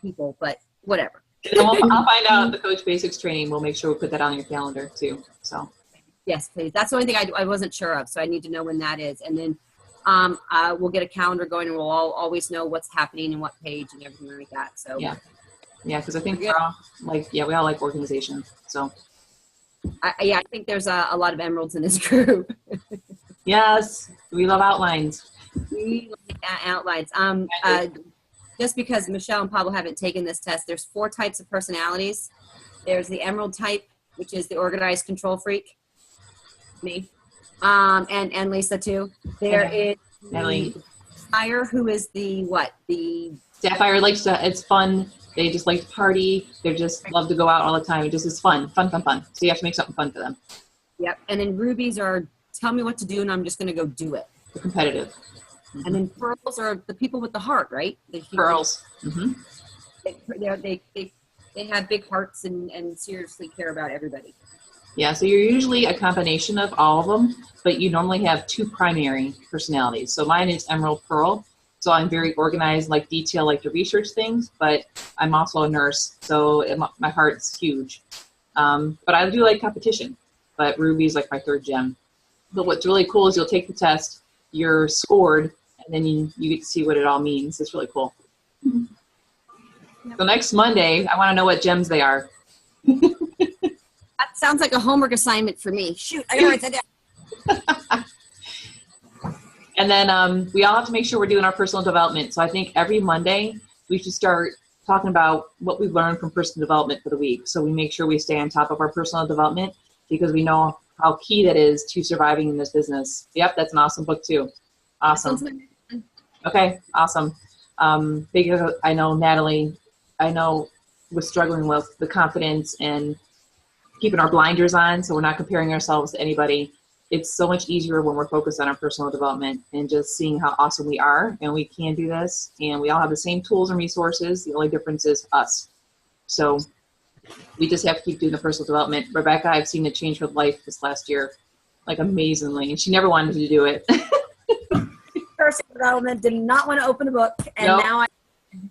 C: people, but whatever.
A: I'll find out the Coach Basics training. We'll make sure we put that on your calendar too. So.
C: Yes, please. That's the only thing I wasn't sure of. So I need to know when that is. And then we'll get a calendar going, and we'll all always know what's happening and what page and everything like that. So
A: yeah, because I think we're all we all like organization. So
C: I think there's a lot of emeralds in this group.
A: Yes, we love outlines.
C: We like outlines. Just because Michelle and Pablo haven't taken this test, there's 4 types of personalities. There's the emerald type, which is the organized control freak. Me. And Lisa too. There is
A: Natalie.
C: Sapphire, who is the
A: Sapphire likes to, it's fun. They just like to party. They just love to go out all the time. It just is fun. So you have to make something fun for them.
C: Yep. And then rubies are, tell me what to do and I'm just going to go do it.
A: They're competitive.
C: And then pearls are the people with the heart, right?
A: Pearls.
C: They have big hearts and seriously care about everybody.
A: Yeah, so you're usually a combination of all of them, but you normally have 2 primary personalities. So mine is Emerald Pearl. So I'm very organized, like detail, like to research things, but I'm also a nurse, so my heart's huge. But I do like competition, but Ruby is like my 3rd gem. But what's really cool is you'll take the test, you're scored, and then you get to see what it all means. It's really cool. So next Monday, I want to know what gems they are.
C: That sounds like a homework assignment for me. Shoot, I gotta write that down.
A: And then we all have to make sure we're doing our personal development. So I think every Monday we should start talking about what we've learned from personal development for the week. So we make sure we stay on top of our personal development because we know how key that is to surviving in this business. Yep, that's an awesome book too. Awesome. Okay, awesome. Because I know Natalie, was struggling with the confidence and keeping our blinders on so we're not comparing ourselves to anybody. It's so much easier when we're focused on our personal development and just seeing how awesome we are and we can do this and we all have the same tools and resources. The only difference is us. So we just have to keep doing the personal development. Rebecca, I've seen it change her life this last year, like amazingly, and she never wanted to do it.
C: Personal development, did not want to open a book, and now I don't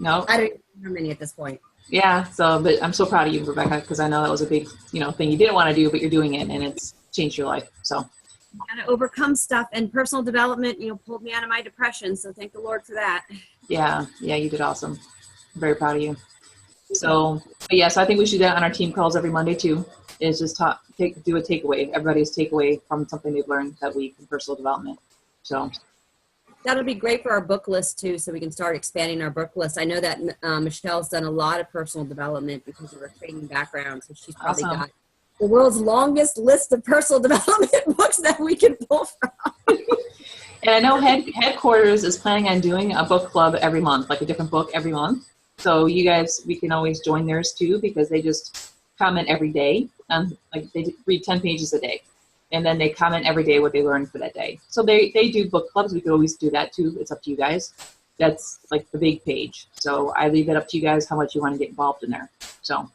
C: even know many at this point.
A: Yeah, so, but I'm so proud of you, Rebecca, because I know that was a big, thing you didn't want to do, but you're doing it, and it's changed your life. So
C: got to overcome stuff, and personal development, pulled me out of my depression. So thank the Lord for that.
A: Yeah, you did awesome. I'm very proud of you. So, so I think we should do that on our team calls every Monday too. Is just do a takeaway. Everybody's takeaway from something they've learned that week in personal development. So
C: that'll be great for our book list too, so we can start expanding our book list. I know that Michelle's done a lot of personal development because of her training background, so she's probably got the world's longest list of personal development books that we can pull from.
A: And I know headquarters is planning on doing a book club every month, like a different book every month. So you guys, we can always join theirs too because they just comment every day. Like they read 10 pages a day. and then they comment every day what they learned for that day. So they do book clubs. We could always do that too. It's up to you guys. That's like the big page. So I leave it up to you guys how much you want to get involved in there. So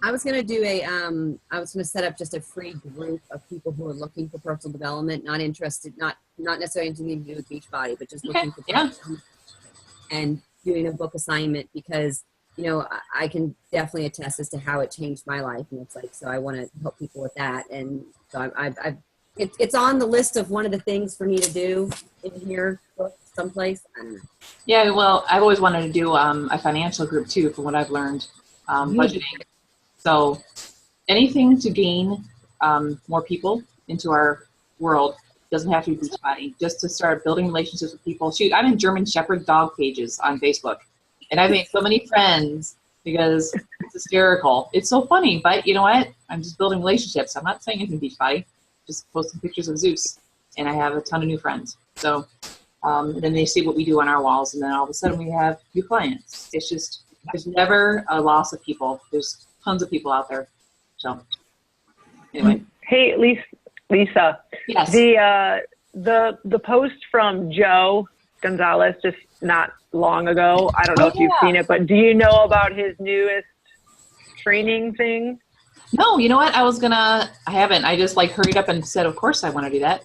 C: I was going to do I was going to set up just a free group of people who are looking for personal development, not interested, not necessarily anything to do with Beachbody, but just looking for personal development and doing a book assignment, because, you know, I can definitely attest as to how it changed my life. And it's like, so I want to help people with that. And so it's on the list of one of the things for me to do in here, someplace. I don't know.
A: yeah, well, I've always wanted to do a financial group too, from what I've learned, budgeting. So anything to gain more people into our world. Doesn't have to be Beachbody, just to start building relationships with people. Shoot, I'm in German Shepherd dog pages on Facebook, and I've made so many friends because it's hysterical. It's so funny, but you know what? I'm just building relationships. I'm not saying anything Beachbody, just posting pictures of Zeus, and I have a ton of new friends. So and then they see what we do on our walls, and then all of a sudden we have new clients. It's just, there's never a loss of people. There's tons of people out there. So anyway.
B: Hey, Lisa.
A: Yes.
B: The post from Joe Gonzalez just not long ago. I don't know if you've seen it, but do you know about his newest training thing?
A: No, you know what? I haven't. I just like hurried up and said, of course I want to do that.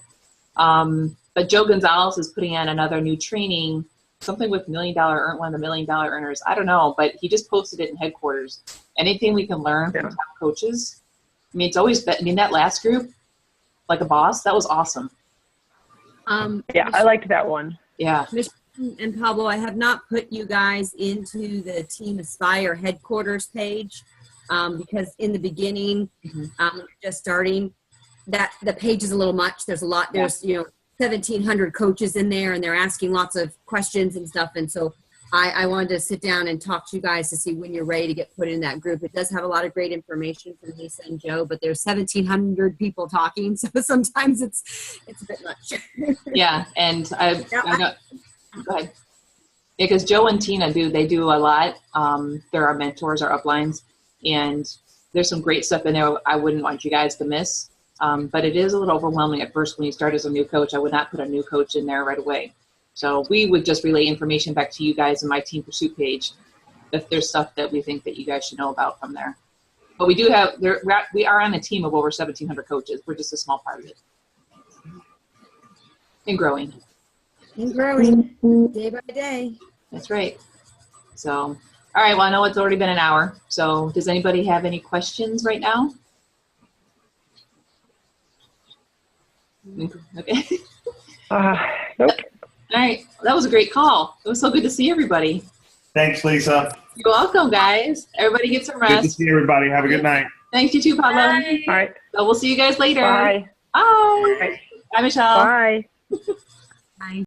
A: But Joe Gonzalez is putting on another new training, something with one of the $1 million earners. I don't know, but he just posted it in headquarters. Anything we can learn from top coaches. I mean, it's always, that last group, like a boss, that was awesome.
B: Yeah, I liked that one.
A: Yeah.
C: Michelle and Pablo, I have not put you guys into the Team Aspire headquarters page because in the beginning, just starting, that the page is a little much. There's 1,700 coaches in there, and they're asking lots of questions and stuff. And so I wanted to sit down and talk to you guys to see when you're ready to get put in that group. It does have a lot of great information from Lisa and Joe, but there's 1,700 people talking, so sometimes it's a bit much.
A: Yeah, and I know, go ahead. Yeah, because Joe and Tina they do a lot. They're our mentors, our uplines, and there's some great stuff in there I wouldn't want you guys to miss. But it is a little overwhelming at first when you start as a new coach. I would not put a new coach in there right away. So we would just relay information back to you guys in my Team Pursuit page if there's stuff that we think that you guys should know about from there. But we do have, we are on a team of over 1,700 coaches. We're just a small part of it. And growing.
C: And growing day by day.
A: That's right. So, all right. Well, I know it's already been an hour. So does anybody have any questions right now? Okay.
B: Nope.
A: All right. That was a great call. It was so good to see everybody.
F: Thanks, Lisa.
A: You're welcome, guys. Everybody get some
F: Good to
A: rest.
F: see everybody. Have a good night.
A: Thanks, you too, Pablo.
E: Bye.
B: All right.
A: So we'll see you guys later.
B: Bye.
A: Bye. Bye, Michelle.
B: Bye.
C: Bye.